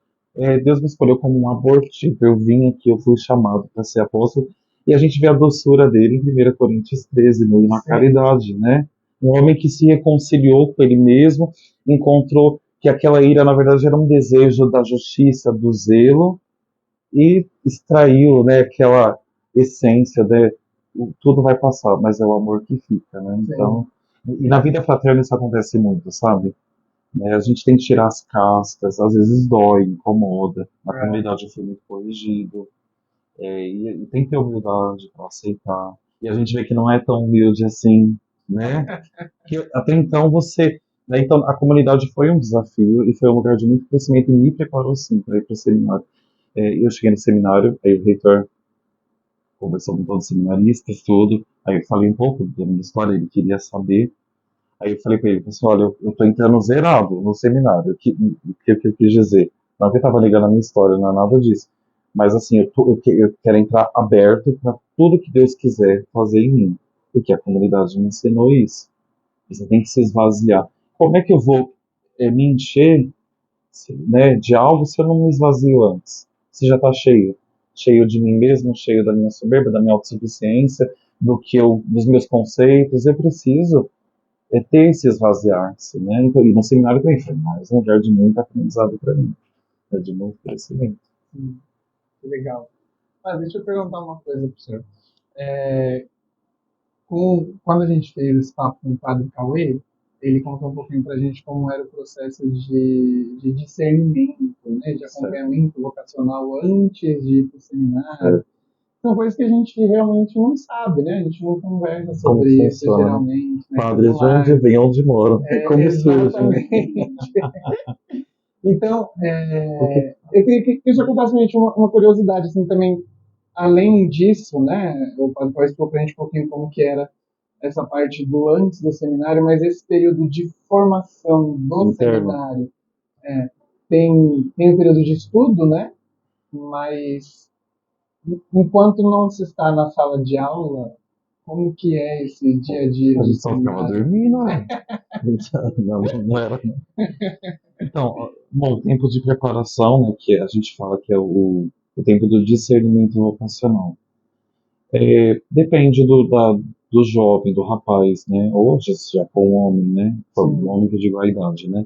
C: Deus me escolheu como um abortivo, eu vim aqui, eu fui chamado para ser apóstolo, e a gente vê a doçura dele em 1 Coríntios 13, na caridade, né? Um homem que se reconciliou com ele mesmo, encontrou que aquela ira, na verdade, era um desejo da justiça, do zelo, e extraiu, né, aquela essência, né? Tudo vai passar, mas é o amor que fica, né? Então, e na vida fraterna isso acontece muito, sabe? A gente tem que tirar as cascas, às vezes dói, incomoda. Na comunidade eu fui muito corrigido. E tem que ter humildade para aceitar. E a gente vê que não é tão humilde assim, né? Que até então né, então a comunidade foi um desafio e foi um lugar de muito crescimento e me preparou sim para ir para o seminário. Eu cheguei no seminário, aí o reitor conversou com todos os seminaristas, tudo. Aí eu falei um pouco da minha história, ele queria saber. Aí eu falei para ele, pessoal, olha, eu tô entrando zerado no seminário. O que eu quis dizer? Não que eu tava ligando a minha história, não é nada disso. Mas assim, eu quero entrar aberto para tudo que Deus quiser fazer em mim. Porque a comunidade me ensinou isso. Você tem que se esvaziar. Como é que eu vou me encher, né, de algo se eu não me esvazio antes? Se já está cheio. Cheio de mim mesmo, cheio da minha soberba, da minha autossuficiência, dos meus conceitos. Eu preciso ter esse esvaziar-se, né? Então, e no seminário também foi mais um lugar de muito aprendizado para mim. É de muito crescimento.
B: Que legal. Mas deixa eu perguntar uma coisa para o senhor. É, quando a gente fez esse papo com o Padre Cauê, ele contou um pouquinho para a gente como era o processo de discernimento, né, de acompanhamento vocacional antes de ir para o seminário. São coisas que a gente realmente não sabe, né? A gente não conversa sobre isso geralmente. Né?
C: Padres de onde vêm, onde moram. Como surgem.
B: Então, eu queria que isso contasse pra gente uma curiosidade, assim, também, além disso, né, o Padre Paulo explicou pra gente um pouquinho como que era essa parte do antes do seminário, mas esse período de formação do seminário, tem um período de estudo, né, mas enquanto não se está na sala de aula, como que é esse dia a dia?
C: A gente só ficava dormindo, né? Não era. Então, bom, o tempo de preparação, né, que a gente fala que é o tempo do discernimento vocacional. Depende do jovem, do rapaz, né? Hoje já com o homem, né? O homem que eu digo a idade, né?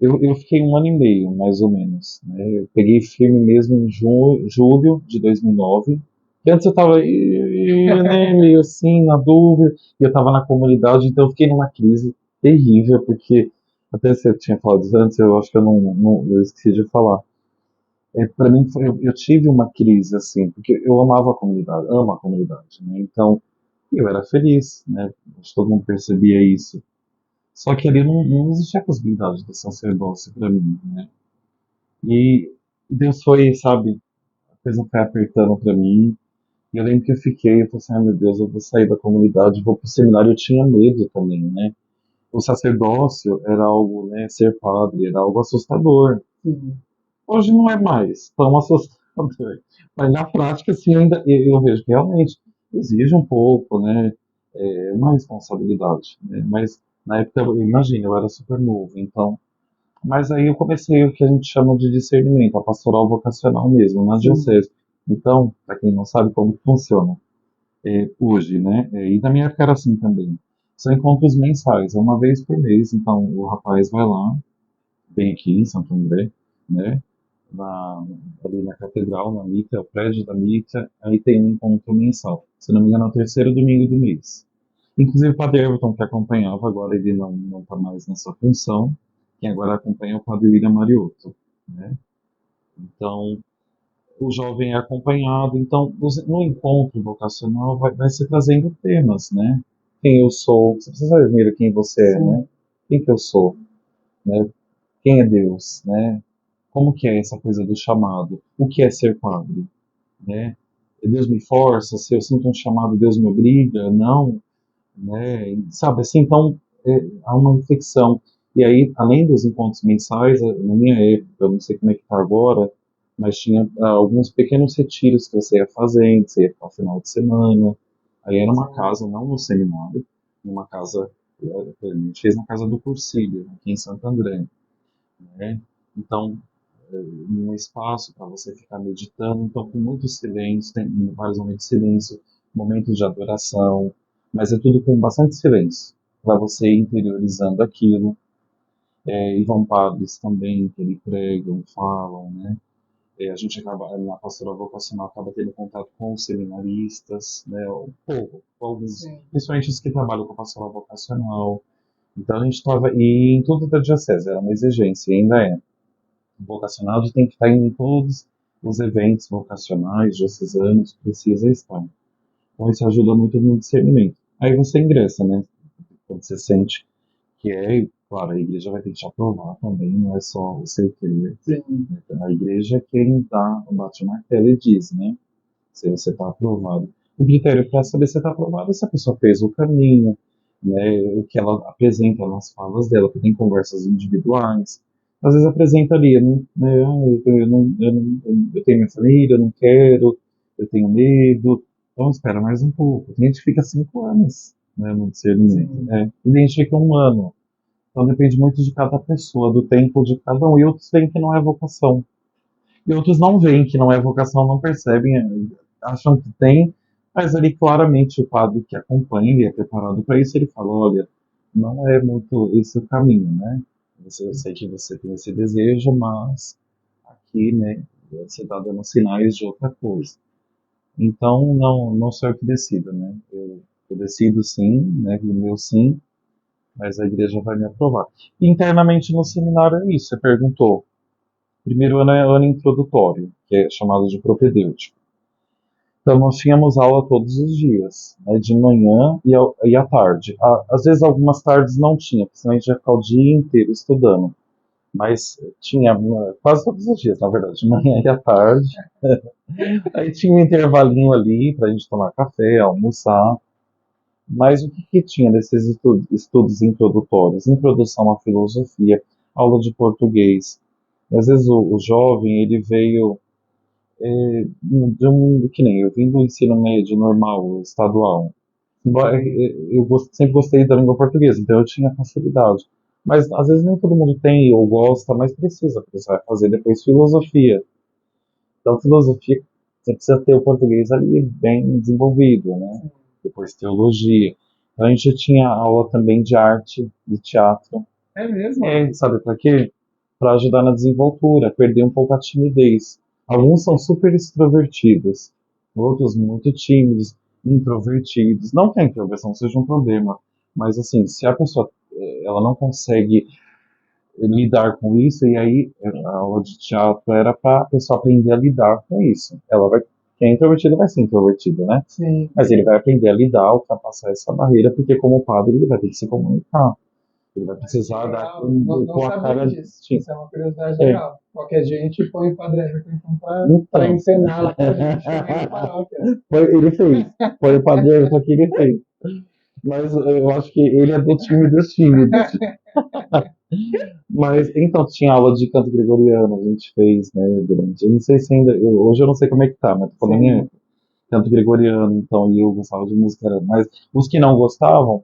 C: Eu fiquei 1 ano e meio, mais ou menos. Né? Eu peguei firme mesmo em julho de 2009. E antes eu estava né, meio assim, na dúvida, e eu estava na comunidade, então eu fiquei numa crise terrível, porque, até você tinha falado antes, eu acho que eu esqueci de falar. Para mim, eu tive uma crise, assim, porque eu amava a comunidade, amo a comunidade, né? Então, eu era feliz, né? Acho que todo mundo percebia isso. Só que ali não existia a possibilidade do sacerdócio para mim, né? E Deus foi, sabe, a coisa foi apertando para mim. E eu lembro que eu falei assim, ai meu Deus, eu vou sair da comunidade, vou pro seminário. Eu tinha medo também, né? O sacerdócio era algo, né? Ser padre era algo assustador. Hoje não é mais tão assustador. Mas na prática, assim, ainda eu vejo que realmente exige um pouco, né? Uma responsabilidade, né? Mas na época, imagina, eu era super novo, então. Mas aí eu comecei o que a gente chama de discernimento, a pastoral vocacional mesmo, na diocese. Então, para quem não sabe como funciona, hoje, né? E na minha época era assim também. São encontros mensais, é uma vez por mês. Então o rapaz vai lá, vem aqui em Santo André, né? Ali na catedral, na mitra, o prédio da mitra, aí tem um encontro mensal. Se não me engano, é o terceiro domingo do mês. Inclusive o Padre Everton, que acompanhava, agora ele não está mais nessa função. Quem agora acompanha é o Padre William Mariotto, né? Então, o jovem é acompanhado. Então, no encontro vocacional vai se trazendo temas, né? Quem eu sou, você precisa saber primeiro quem você é, né? Quem que eu sou, né? Quem é Deus, né? Como que é essa coisa do chamado? O que é ser padre, né? Deus me força, se eu sinto um chamado, Deus me obriga? Não, né? Sabe assim, então há uma reflexão. E aí, além dos encontros mensais, na minha época, eu não sei como é que está agora, mas tinha alguns pequenos retiros que você ia fazendo, você ia ficar no final de semana. Aí era uma casa, não no seminário, uma casa, a gente fez na casa do Cursilho, aqui em Santo André, né? Então, um espaço para você ficar meditando, então com muito silêncio, tem vários momentos de silêncio, momentos de adoração, mas é tudo com bastante silêncio, para você ir interiorizando aquilo. E vão padres também, que ele pregam, falam, né? A gente acaba, na pastoral vocacional, acaba tendo contato com os seminaristas, né? Um pouco, com alguns, principalmente os que trabalham com a pastoral vocacional. Então a gente estava, e em tudo da diocese, era uma exigência, e ainda é. O vocacional a gente tem que estar em todos os eventos vocacionais, diocesanos, precisa estar. Então isso ajuda muito no discernimento. Aí você ingressa, né? Quando você sente que claro, a igreja vai ter que te aprovar também, não é só você querer. A igreja é quem bate o martelo e diz, né? Se você está aprovado. O critério para saber se está aprovado é se a pessoa fez o caminho, né? O que ela apresenta nas falas dela, porque tem conversas individuais, às vezes apresenta ali, eu tenho minha família, eu não quero, eu tenho medo, então espera mais um pouco. Tem gente que fica 5 anos, né, no discernimento,
B: Sim.
C: né? E tem gente que fica 1 ano. Então depende muito de cada pessoa, do tempo de cada um. E outros veem que não é vocação. E outros não veem que não é vocação, não percebem, acham que tem, mas ali claramente o padre que acompanha e é preparado para isso, ele fala, olha, não é muito esse o caminho, né? Eu sei que você tem esse desejo, mas aqui, né, você está dando sinais de outra coisa. Então, não sou eu que decido, né? Eu decido sim, né, o meu sim, mas a igreja vai me aprovar. Internamente no seminário é isso, você perguntou. Primeiro ano é ano introdutório, que é chamado de propedêutico. Então nós tínhamos aula todos os dias, né, de manhã e à tarde. Às vezes algumas tardes não tinha, porque senão a gente ia ficar o dia inteiro estudando. Mas tinha quase todos os dias, na verdade, de manhã e à tarde. Aí tinha um intervalinho ali para a gente tomar café, almoçar. Mas o que, que tinha nesses estudos introdutórios? Introdução à filosofia, aula de português. Às vezes o jovem ele veio que nem eu vim do ensino médio normal, estadual. Embora sempre gostei da língua portuguesa, então eu tinha facilidade. Mas às vezes nem todo mundo tem ou gosta, mas precisa, porque você vai fazer depois filosofia. Então, filosofia, você precisa ter o português ali bem desenvolvido, né? Depois teologia. Então, a gente tinha aula também de arte, de teatro.
B: É mesmo?
C: Sabe para quê? Para ajudar na desenvoltura, perder um pouco a timidez. Alguns são super extrovertidos, outros muito tímidos, introvertidos. Não que a introversão seja um problema, mas assim, se a pessoa ela não consegue lidar com isso, e aí a aula de teatro era para a pessoa aprender a lidar com isso. Quem é introvertido vai ser introvertido, né?
B: Sim.
C: Mas ele vai aprender a lidar, ultrapassar essa barreira, porque como padre ele vai ter que se comunicar. Ele vai precisar dar
B: Legal. Não
C: com a
B: sabia
C: cara
B: disso.
C: de.
B: Isso é uma curiosidade
C: É,
B: legal. Qualquer dia a gente põe o Padre Everton então para
C: então,
B: encenar lá pra gente também na paróquia.
C: ele fez. Foi o padre Everton que ele fez. Mas eu acho que ele é do time dos tímidos. Mas então tinha aula de canto gregoriano, a gente fez, né, durante. Eu não sei se ainda. Hoje eu não sei como é que tá, mas tô falando
B: Sim.
C: em época. Canto gregoriano, então, e eu gostava de música, mas os que não gostavam,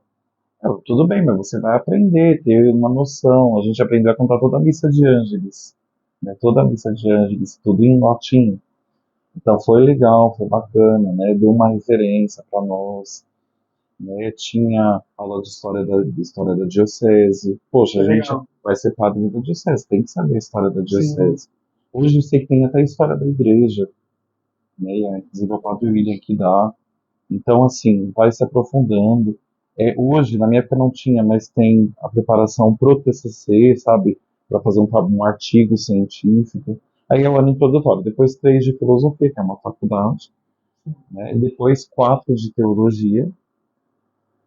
C: tudo bem, mas você vai aprender, ter uma noção. A gente aprendeu a cantar toda a missa de Ângeles, né, toda a missa de Ângeles, tudo em latim. Então foi legal, foi bacana, né, deu uma referência para nós, né, tinha aula de história da diocese. Poxa,
B: Que
C: a gente
B: legal.
C: vai ser padre da diocese, tem que saber a história da
B: Sim.
C: diocese. Hoje eu sei que tem até a história da igreja, né, inclusive o padre William que dá. Então, assim, vai se aprofundando. Hoje, na minha época não tinha, mas tem a preparação pro TCC, sabe? Para fazer um artigo científico. Aí é o ano introdutório. Depois 3 de filosofia, que é uma faculdade, né? E depois 4 de teologia.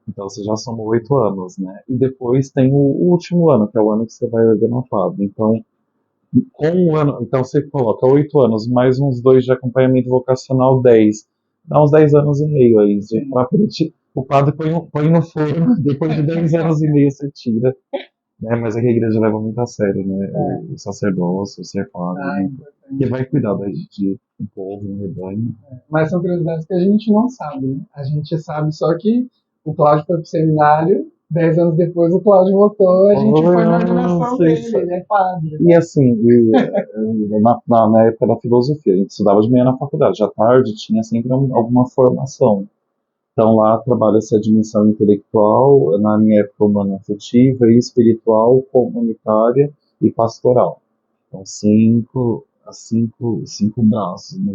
C: Então você já somou 8 anos, né? E depois tem o último ano, que é o ano que você vai ordenar padre. Então, com 1 ano, então você coloca 8 anos, mais uns 2 de acompanhamento vocacional, 10. Dá uns 10 anos e meio aí. O padre põe no forno, depois de 10 anos e meio você tira. Né? Mas é que a igreja leva muito a sério, né? O sacerdócio, o ser padre,
B: Ah,
C: né? Que
B: importante.
C: vai cuidar de um povo, um rebanho.
B: Mas são curiosidades que a gente não sabe, né? A gente sabe só que o Cláudio foi pro seminário, 10 anos depois o Cláudio voltou, a gente foi na ordenação dele, ele é padre.
C: E assim, na época da filosofia, a gente estudava de manhã na faculdade, à tarde tinha sempre alguma formação. Então lá trabalha-se a dimensão intelectual, na minha época humano-afetiva, e espiritual, comunitária e pastoral. Então cinco braços, né?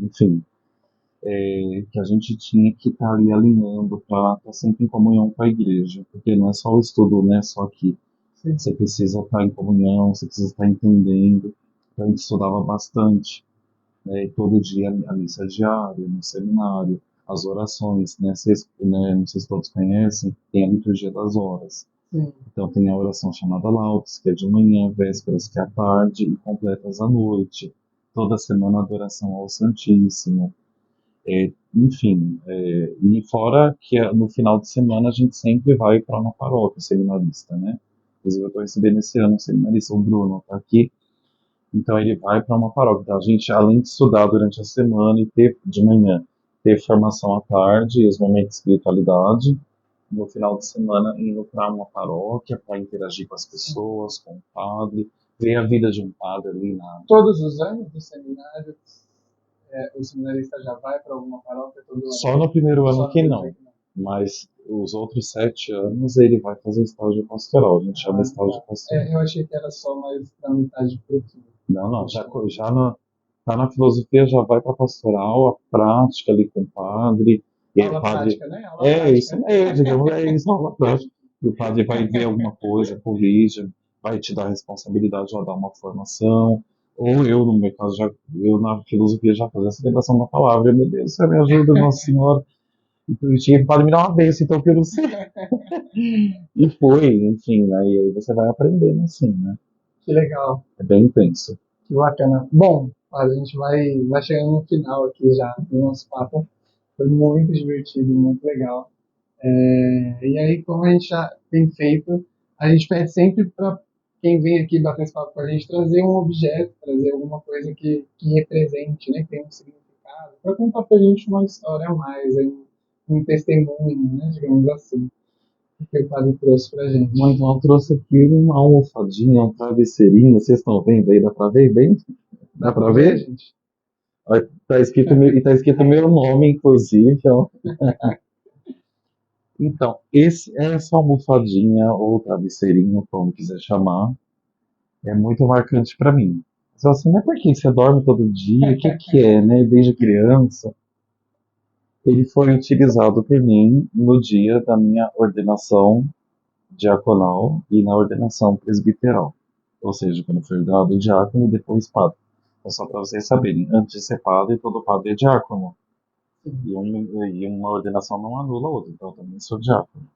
C: Enfim, que a gente tinha que estar ali alinhando para estar sempre em comunhão com a igreja, porque não é só o estudo, né? Só que
B: Sim.
C: você precisa estar em comunhão, você precisa estar entendendo. Então a gente estudava bastante, né? E todo dia a missa diária, no seminário, as orações, né? Não sei se todos conhecem, tem a liturgia das horas.
B: Sim.
C: Então tem a oração chamada Laudes, que é de manhã, vésperas, que é à tarde, e completas à noite. Toda semana a adoração ao Santíssimo. Enfim, e fora que no final de semana a gente sempre vai para uma paróquia seminarista, né? Inclusive, eu estou recebendo esse ano um seminarista, o Bruno, tá aqui. Então, ele vai para uma paróquia. Então, a gente, além de estudar durante a semana e ter de manhã, ter formação à tarde, e os momentos de espiritualidade, no final de semana indo para uma paróquia para interagir com as pessoas, com o padre, ver a vida de um padre ali na.
B: Todos os anos do seminário, o seminarista já vai para alguma paróquia todo ano?
C: Só no primeiro
B: Só
C: ano
B: no
C: que
B: primeiro
C: não,
B: ano que não.
C: mas os outros 7 anos ele vai fazer estágio pastoral. A gente chama estágio pastoral.
B: Eu achei que era só mais da metade pro fim.
C: Não, não, já tá na filosofia, já vai para pastoral, a prática ali com o padre. E aí o
B: Aula
C: padre.
B: prática, né? Aula
C: É
B: prática.
C: isso, digamos, é isso, aula prática. E o padre vai ver alguma coisa, corrige, vai te dar responsabilidade, já dar uma formação. Ou eu, no meu caso, eu na filosofia já fazia a celebração da palavra. Meu Deus, você me ajuda, Nossa Senhora. Então, eu tinha que o padre me dar uma bênção, então eu quero ser. E foi, enfim, aí você vai aprendendo assim, né?
B: Que legal,
C: É bem intenso.
B: que bacana. Bom, a gente vai chegando no final aqui já do nosso papo. Foi muito divertido, muito legal. E aí, como a gente já tem feito, a gente pede sempre para quem vem aqui bater esse papo com a gente trazer um objeto, trazer alguma coisa que represente, né, que tenha um significado, para contar para a gente uma história a mais, aí, um testemunho, né, digamos assim, que o padre trouxe para a gente.
C: Mas eu trouxe aqui uma almofadinha, um travesseirinho. Vocês estão vendo aí? Dá pra ver bem? Dá pra ver?
B: gente?
C: Aí tá escrito meu nome, inclusive, ó. Então, essa almofadinha ou travesseirinho, como quiser chamar, é muito marcante pra mim. Você fala assim, mas por que você dorme todo dia? O que que é, né? Desde criança. Ele foi utilizado por mim no dia da minha ordenação diaconal e na ordenação presbiteral. Ou seja, quando foi ordenado diácono e depois padre. Então, só para vocês saberem, antes de ser padre, todo padre é diácono. E uma ordenação não anula a outra. Então, eu também sou diácono.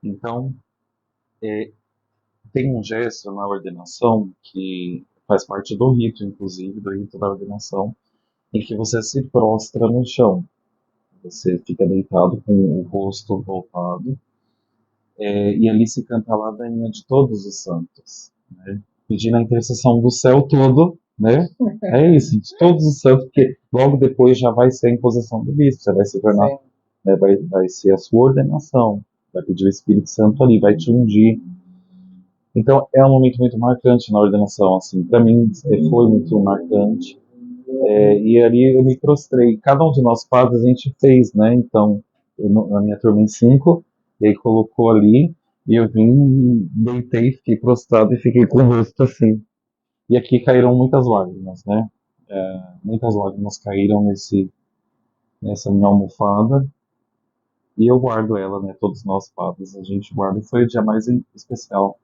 C: Então, tem um gesto na ordenação que faz parte do rito, inclusive, do rito da ordenação, em que você se prostra no chão. Você fica deitado com o rosto voltado, e ali se canta a ladainha de todos os santos, né? Pedindo a intercessão do céu todo, né? É isso, de todos os santos, porque logo depois já vai ser a imposição do bispo, você vai se tornar,
B: Sim.
C: né, vai ser a sua ordenação, vai pedir o Espírito Santo ali, vai te ungir. Então é um momento muito marcante na ordenação, assim, para mim foi muito marcante. E ali eu me prostrei. Cada um de nós padres a gente fez, né? Então, na minha turma em 5, e aí colocou ali, e eu vim, deitei, fiquei prostrado e fiquei com o rosto assim. E aqui caíram muitas lágrimas, né? Muitas lágrimas caíram nessa minha almofada, e eu guardo ela, né? Todos nós padres, a gente guarda. Foi o dia mais especial,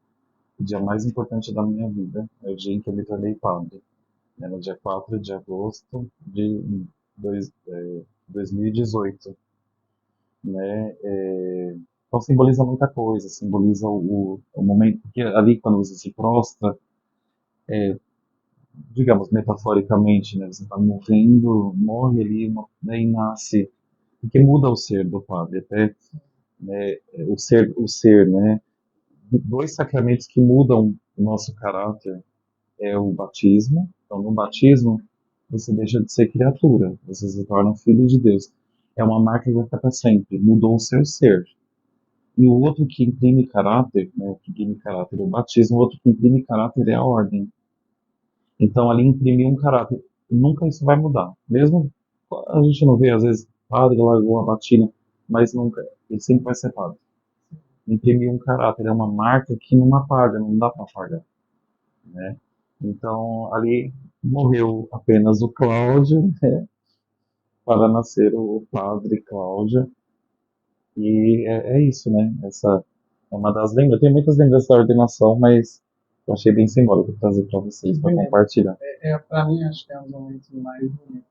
C: o dia mais importante da minha vida, é o dia em que eu me tornei padre. No dia 4 de agosto de 2018, né? Então simboliza muita coisa, simboliza o momento, porque ali quando você se prostra, digamos metaforicamente, né? Você está morrendo, morre ali, né? E nasce, porque muda o ser do padre, até, né? O ser, né? Dois sacramentos que mudam o nosso caráter é o batismo. Então, no batismo, você deixa de ser criatura, você se torna filho de Deus. É uma marca que vai ficar para sempre, mudou o seu ser. E o outro que imprime caráter, né, que imprime caráter é o batismo, o outro que imprime caráter é a ordem. Então, ali imprimiu um caráter. E nunca isso vai mudar. Mesmo a gente não vê, às vezes, padre largou a batina, mas nunca, ele sempre vai ser padre. Imprimiu um caráter, é uma marca que não apaga, não dá para apagar, né? Então, ali morreu apenas o Cláudio, né, para nascer o padre Cláudio. E é isso, né? Essa é uma das lembranças. Tem muitas lembranças da ordenação, mas eu achei bem simbólico trazer para vocês, para compartilhar.
B: Para mim, acho que é um dos momentos mais bonitos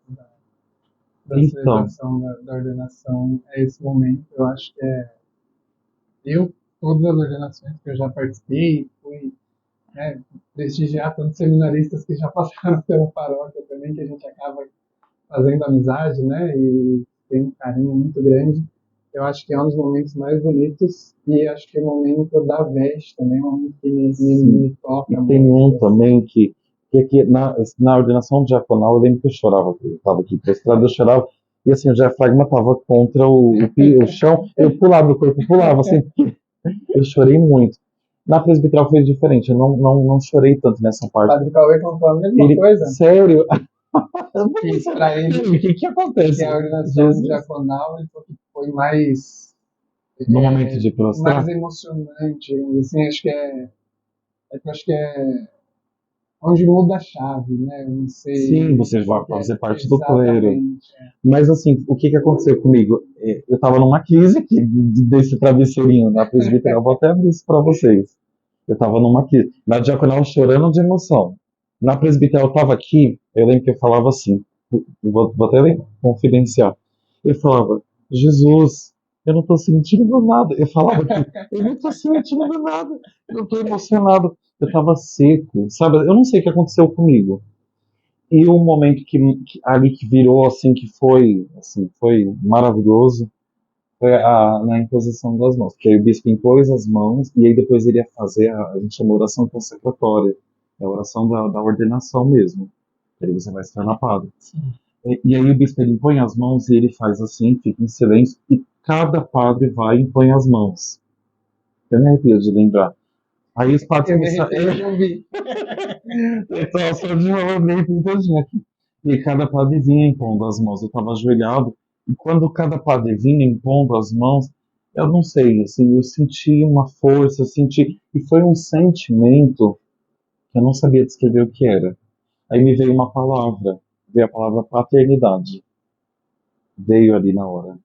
B: da
C: Então,
B: celebração da ordenação. É esse momento. Eu acho que todas as ordenações que eu já participei, fui, né, prestigiar tantos seminaristas que já passaram pela paróquia também, que a gente acaba fazendo amizade, né? E tem um carinho muito grande. Eu acho que é um dos momentos mais bonitos e acho que é o momento da veste também, é um momento que me
C: E
B: toca
C: tem
B: muito.
C: um também que aqui na ordenação diaconal, eu lembro que eu chorava, eu estava aqui prostrado, eu chorava, e assim, o diafragma estava contra o chão, eu pulava, o corpo pulava, assim, porque eu chorei muito. Na presbiteral foi diferente, eu não chorei tanto nessa
B: O
C: parte.
B: Padre Cauê contou a mesma
C: Ele,
B: coisa,
C: sério,
B: que para ele,
C: o que
B: que
C: acontece?
B: a ordenação
C: Jesus,
B: diaconal ele falou que foi mais,
C: no momento de
B: mais
C: prostrar,
B: emocionante, assim, acho que é onde muda a chave, né? Eu não
C: sim,
B: sei
C: você vai
B: qual que é
C: fazer parte do clero.
B: exatamente.
C: Mas assim, o que que aconteceu comigo? Eu estava numa crise aqui desse travesseirinho na presbiteral, vou até abrir isso para vocês. Eu estava numa crise. Na diaconal chorando de emoção. Na presbiteral eu estava aqui, eu lembro que eu falava assim, vou até confidenciar. Eu falava, Jesus, eu não estou sentindo nada. Eu falava aqui, eu não estou sentindo nada, eu não estou emocionado. Eu estava seco, sabe? Eu não sei o que aconteceu comigo. E um momento ali que virou assim, foi maravilhoso, foi na imposição das mãos. Porque aí o bispo impôs as mãos e aí depois ele ia fazer a gente chama oração consecratória, é a oração da ordenação mesmo. Aí você vai se tornar padre. E aí o bispo ele impõe as mãos e ele faz assim, fica em silêncio e cada padre vai e impõe as mãos. Eu me arrepio de lembrar. Aí os padres
B: Eu me
C: começaram.
B: arrepio de ouvir.
C: Então, só de novo, bem pintadinho aqui. E cada padre vinha impondo as mãos. Eu estava ajoelhado, e quando cada padre vinha impondo as mãos, eu não sei, assim, eu senti uma força, eu senti. E foi um sentimento que eu não sabia descrever o que era. Aí me veio uma palavra, veio a palavra paternidade. Veio ali na hora.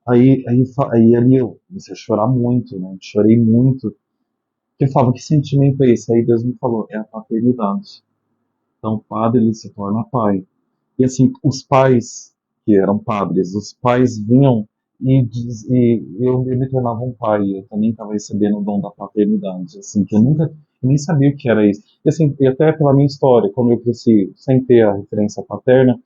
C: Aí ali eu comecei a chorar muito, né? Chorei muito. Porque eu falava, que sentimento é esse? Aí Deus me falou, é a paternidade. Então, o padre ele se torna pai. E assim, os pais que eram padres, os pais vinham e eu me tornava um pai. Eu também estava recebendo o dom da paternidade, assim, que eu nem sabia o que era isso. E assim, e até pela minha história, como eu cresci sem ter a referência paterna,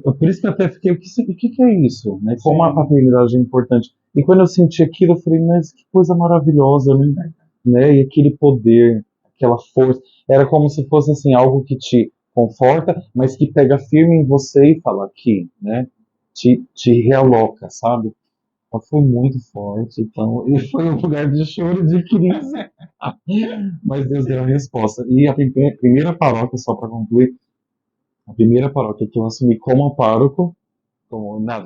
C: por isso que eu até fiquei, o que é isso? Né? Como a
B: Sim.
C: paternidade é importante. E quando eu senti aquilo, eu falei, mas que coisa maravilhosa, né? E aquele poder, aquela força. Era como se fosse assim, algo que te conforta, mas que pega firme em você e fala aqui, né? Te realoca, sabe? Então foi muito forte. Então, e foi um lugar de choro, de crise. Mas Deus deu a resposta. E a primeira paróquia, só para concluir, a primeira paróquia que eu assumi como pároco,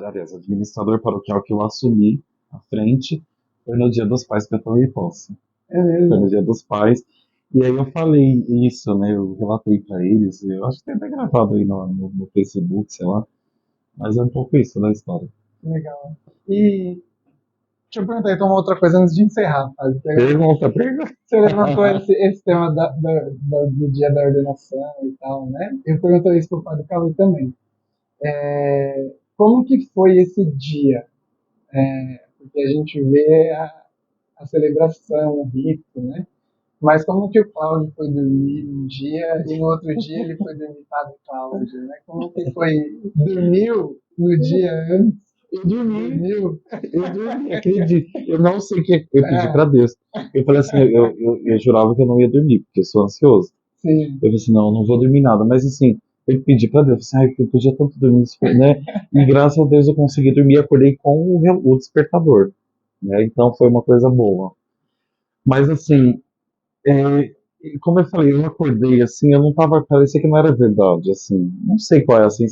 C: aliás, administrador paroquial que eu assumi à frente, foi no Dia dos Pais que eu tomei posse.
B: É
C: Foi no
B: mesmo.
C: Dia dos Pais. E aí eu falei isso, né? Eu relatei para eles. Eu acho que tem até gravado aí no Facebook, sei lá. Mas é um pouco isso da história.
B: Legal. E deixa eu perguntar então uma outra coisa antes de encerrar, Fábio.
C: Pergunta, pergunta.
B: Você levantou esse tema do dia da ordenação e tal, né? Eu perguntei isso para o Padre Cauê também. Como que foi esse dia? Porque a gente vê a celebração, o rito, né? Mas como que o Cláudio foi dormir um dia e no outro dia ele foi dormir Padre Cláudio, né? Como que foi? Dormiu no dia antes?
C: Eu dormi,
B: Dormiu?
C: eu dormi, acredito. Eu não sei o que. Eu pedi
B: Ah,
C: para Deus. Eu falei assim, eu jurava que eu não ia dormir, porque eu sou ansioso.
B: sim.
C: Eu falei assim, não, eu não vou dormir nada. Mas assim, eu pedi para Deus, assim, eu podia tanto dormir, né? E graças a Deus eu consegui dormir e acordei com o despertador, né? Então foi uma coisa boa. Mas assim, é, como eu falei, eu acordei assim, eu não tava, parecia que não era verdade, assim, não sei qual é assim,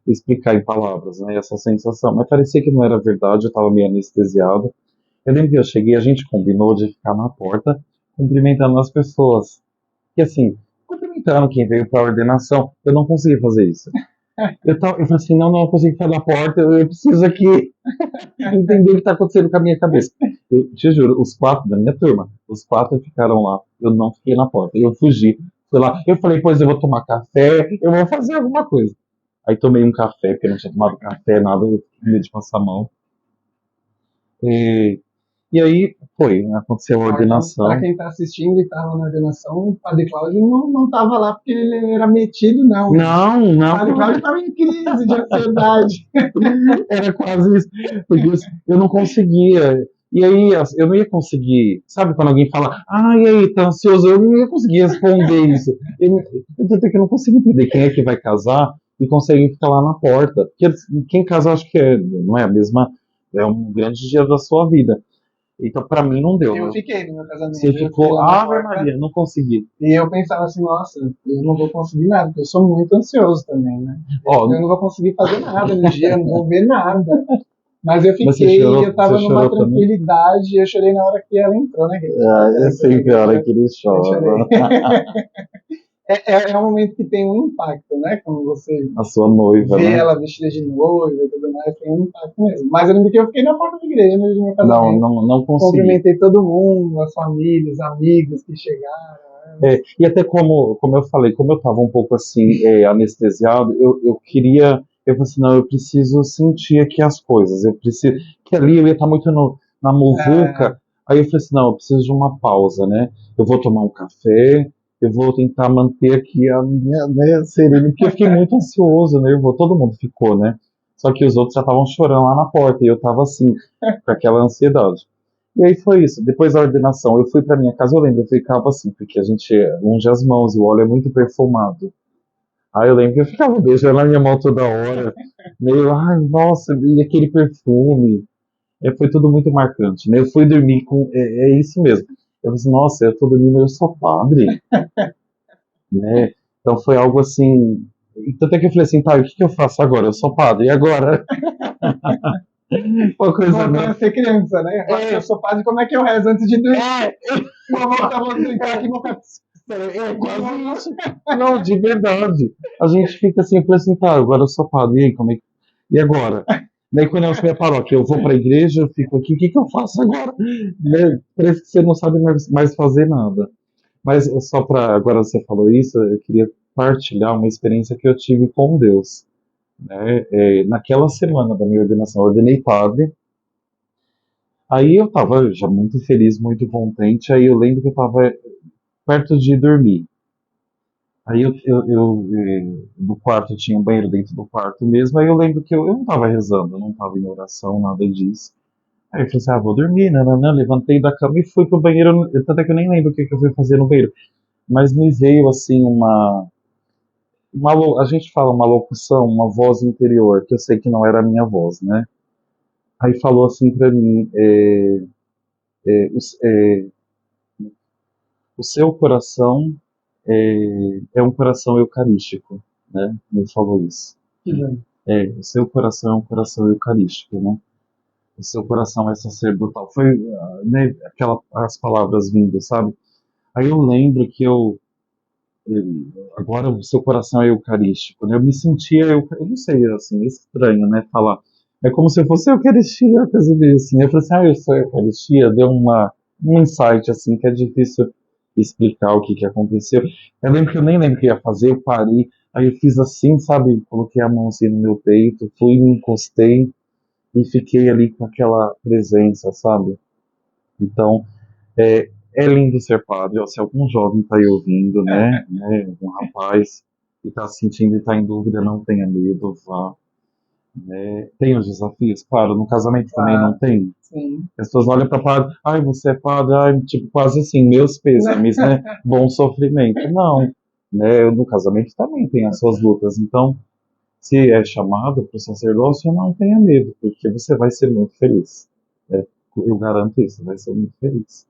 C: explicar em palavras, né, essa sensação, mas parecia que não era verdade, eu tava meio anestesiado. Eu lembro que eu cheguei, a gente combinou de ficar na porta, cumprimentando as pessoas, e assim, cumprimentando quem veio para a ordenação, eu não consegui fazer isso. Eu falei assim, não, eu consigo ficar na porta, eu preciso aqui entender o que está acontecendo com a minha cabeça. Eu te juro, os quatro da minha turma, os quatro ficaram lá, eu não fiquei na porta, eu fugi, fui lá, eu falei, pois eu vou tomar café, eu vou fazer alguma coisa. Aí tomei um café, porque eu não tinha tomado café, nada, eu fiquei com medo de passar mal. E, E aí aconteceu a ordenação.
B: Para quem está assistindo e estava na ordenação, o Padre Cláudio não estava lá porque ele era metido, não.
C: Não,
B: O
C: não.
B: Padre Cláudio estava em crise de ansiedade.
C: Era quase isso. Porque eu não conseguia. E aí eu não ia conseguir. Sabe quando alguém fala, e aí, tá ansioso? Eu não ia conseguir responder isso. Eu não consigo entender quem é que vai casar e consegue ficar lá na porta. Porque quem casa, acho que não é a mesma. É um grande dia da sua vida. Então, pra mim, não deu.
B: Eu fiquei no meu casamento.
C: Você
B: eu fiquei
C: ficou,
B: lá na
C: Ave
B: porta,
C: Maria, não consegui.
B: E eu pensava assim, nossa, eu não vou conseguir nada, porque eu sou muito ansioso também, né?
C: Ó,
B: Eu não vou conseguir fazer nada no dia, eu não vou ver nada. Mas eu
C: Mas você
B: fiquei,
C: chorou-
B: eu tava
C: você
B: numa
C: chorou também?
B: tranquilidade, e eu chorei na hora que ela entrou na igreja.
C: eu sempre a hora que ele
B: Eu chorei.
C: chora.
B: É um momento que tem um impacto, né? Quando você
C: A sua noiva,
B: vê
C: né?
B: ela vestida de noiva e tudo mais, tem um impacto mesmo. Mas eu lembro que eu fiquei na porta da igreja no meu
C: Não,
B: casamento.
C: não consegui.
B: Cumprimentei todo mundo, as famílias, os amigos que chegaram.
C: E até como eu falei, como eu estava um pouco assim, anestesiado, eu queria, eu falei assim, não, eu preciso sentir aqui as coisas, eu preciso, que ali eu ia estar muito na muvuca, aí eu falei assim, não, eu preciso de uma pausa, né? Eu vou tomar um café, eu vou tentar manter aqui a minha, né, serena, porque eu fiquei muito ansioso, nervoso, todo mundo ficou, né? Só que os outros já estavam chorando lá na porta, e eu estava assim, com aquela ansiedade. E aí foi isso. Depois da ordenação, eu fui para minha casa, eu lembro, eu ficava assim, porque a gente unge as mãos e o óleo é muito perfumado. Aí eu lembro que eu ficava beijando a minha mão toda hora, meio, ai, nossa, e aquele perfume. Foi tudo muito marcante, né? Eu fui dormir com, é isso mesmo. Eu falei assim, nossa, eu tô dormindo, eu sou padre, né? Então foi algo assim, tanto é que eu falei assim, tá, e o que que eu faço agora? Eu sou padre, e agora? Uma coisa,
B: Voltando
C: né?
B: a ser criança, né? Eu sou padre, como é que eu rezo antes de dormir? Vamos brincar aqui no
C: Quase isso. Não, de verdade. A gente fica assim, eu falei assim, tá, agora eu sou padre, e aí, como é que... E agora? Daí quando eu fui a paróquia, eu vou pra igreja, eu fico aqui, o que que eu faço agora? Né? Parece que você não sabe mais fazer nada. Mas só para agora você falou isso, eu queria partilhar uma experiência que eu tive com Deus, né? Naquela semana da minha ordenação, eu ordenei padre. Aí eu estava já muito feliz, muito contente. Aí eu lembro que eu estava perto de dormir. Aí no quarto tinha um banheiro dentro do quarto mesmo. Aí eu lembro que eu não estava rezando, eu não estava em oração, nada disso. Aí eu falei assim, vou dormir, nananã. Levantei da cama e fui pro banheiro. Tanto é que eu nem lembro o que que eu fui fazer no banheiro. Mas me veio assim a gente fala uma locução, uma voz interior, que eu sei que não era a minha voz, né? Aí falou assim pra mim, é, os- é, o seu coração é um coração eucarístico, né? Ele falou isso. O seu coração é um coração eucarístico, né? O seu coração é sacerdotal. Foi, né, as palavras vindo, sabe? Aí eu lembro que agora o seu coração é eucarístico, né? Eu me sentia, eu não sei, assim, estranho, né? Falar. É como se eu fosse a Eucaristia, coisa meio assim. Eu falei assim, eu sou a Eucaristia, deu um insight, assim, que é difícil explicar o que que aconteceu. Eu lembro que eu nem lembro o que ia fazer, eu parei, aí eu fiz assim, sabe? Coloquei a mão assim no meu peito, fui, me encostei e fiquei ali com aquela presença, sabe? Então, é lindo ser padre. Ó, se algum jovem está aí ouvindo, né, um rapaz que está se sentindo e está em dúvida, não tenha medo, vá. Né? Tem os desafios, claro, no casamento também não tem.
B: Sim.
C: As pessoas olham para padre, ai, você é padre, ai, tipo, quase assim, meus pêsames, né? Bom sofrimento. Não, né? No casamento também tem as suas lutas. Então, se é chamado para o sacerdócio, não tenha medo, porque você vai ser muito feliz. Eu garanto isso, vai ser muito feliz.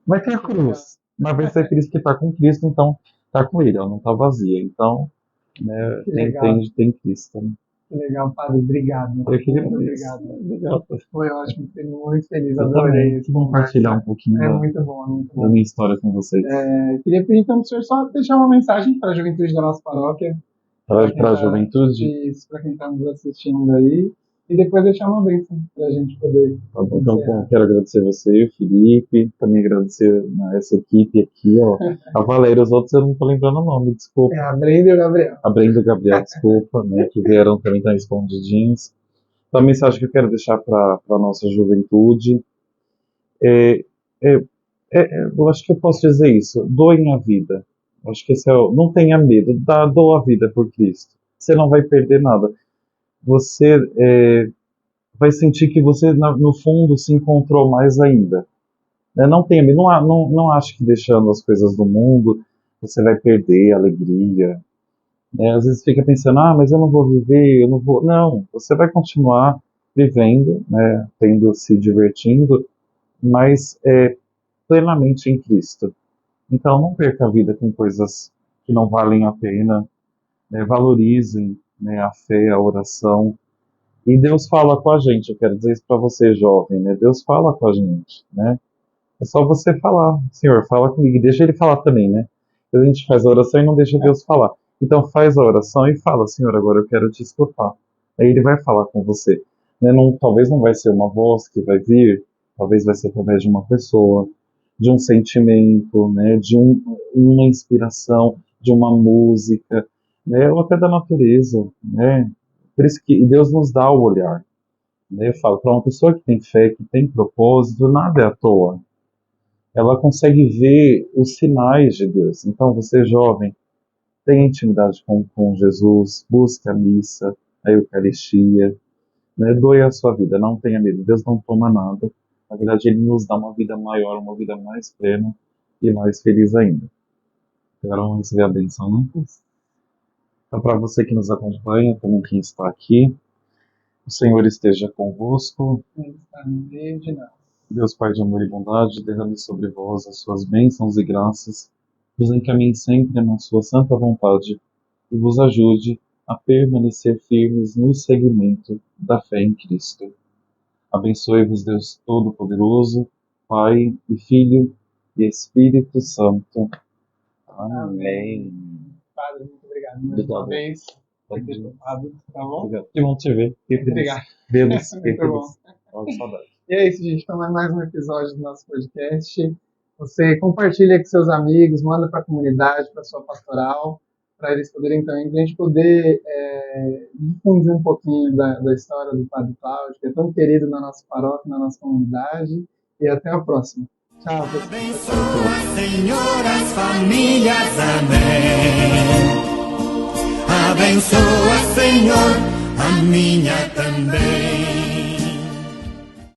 C: Vai ter a cruz, mas vai ser Cristo que está com Cristo, então está com ele, ela não está vazia. Então, né, tem Cristo. Né?
B: Que legal, padre, obrigado.
C: Eu queria
B: muito
C: obrigado.
B: Obrigado. Foi ótimo, fiquei muito feliz,
C: Eu
B: adorei.
C: também, compartilhar um pouquinho
B: Muito bom, muito
C: da
B: bom.
C: minha história com vocês.
B: Queria pedir então para o senhor só deixar uma mensagem para a juventude da nossa paróquia.
C: Para a juventude?
B: Isso, para quem está nos assistindo aí. E depois deixar uma bênção para a gente poder.
C: Tá bom, então, quero agradecer você, o Felipe, também agradecer essa equipe aqui, ó. A Valéria, os outros eu não tô lembrando o nome, desculpa.
B: A Brenda e o Gabriel.
C: A Brenda e o Gabriel, desculpa, né, que vieram também tão escondidinhos. Então, a mensagem que eu quero deixar para a nossa juventude É, é, eu acho que eu posso dizer isso. Doem a vida. Eu acho que esse é não tenha medo. Doa a vida por Cristo. Você não vai perder nada. Você vai sentir que você, no fundo, se encontrou mais ainda. Né? Não tenha medo. Não ache que deixando as coisas do mundo você vai perder a alegria. Né? Às vezes fica pensando, mas eu não vou viver, eu não vou. Não, você vai continuar vivendo, né? Se divertindo, mas plenamente em Cristo. Então não perca a vida com coisas que não valem a pena, né? Valorizem, né, a fé, a oração. E Deus fala com a gente, eu quero dizer isso para você, jovem, né? Deus fala com a gente, né? É só você falar, Senhor, fala comigo, e deixa Ele falar também, né? A gente faz a oração e não deixa Deus falar. Então faz a oração e fala, Senhor, agora eu quero te escutar. Aí Ele vai falar com você. Né? Talvez não vai ser uma voz que vai vir, talvez vai ser através de uma pessoa, de um sentimento, né? De uma inspiração, de uma música, né? Ou até da natureza, né? Por isso que Deus nos dá o olhar. Né? Eu falo, para uma pessoa que tem fé, que tem propósito, nada é à toa. Ela consegue ver os sinais de Deus. Então, você jovem, tenha intimidade com Jesus, busque a missa, a Eucaristia, né? Doe a sua vida, não tenha medo. Deus não toma nada. Na verdade, Ele nos dá uma vida maior, uma vida mais plena e mais feliz ainda. Agora vamos receber a bênção, né? Então, para você que nos acompanha, também quem está aqui, o Senhor esteja convosco.
B: Ele está no meio de nós.
C: Deus Pai de amor e bondade, derrame sobre vós as suas bênçãos e graças, vos encaminhe sempre na sua santa vontade e vos ajude a permanecer firmes no seguimento da fé em Cristo. Abençoe-vos Deus Todo-Poderoso, Pai e Filho e Espírito Santo. Amém.
B: Padre, muito obrigado mais uma vez por ter topado, tá bom?
C: Obrigado. Que bom te ver. Que feliz.
B: Obrigado.
C: Deus, que
B: Muito bom.
C: feliz. Olha que saudade.
B: E é isso, gente. Então é mais um episódio do nosso podcast. Você compartilha com seus amigos, manda para a comunidade, para sua pastoral, para eles poderem também, para a gente poder difundir um pouquinho da história do Padre Cláudio, que é tão querido na nossa paróquia, na nossa comunidade. E até a próxima. Tchau, pessoal.
A: Abençoa, Senhor, as famílias. Amém. Abençoa, Senhor, a minha também.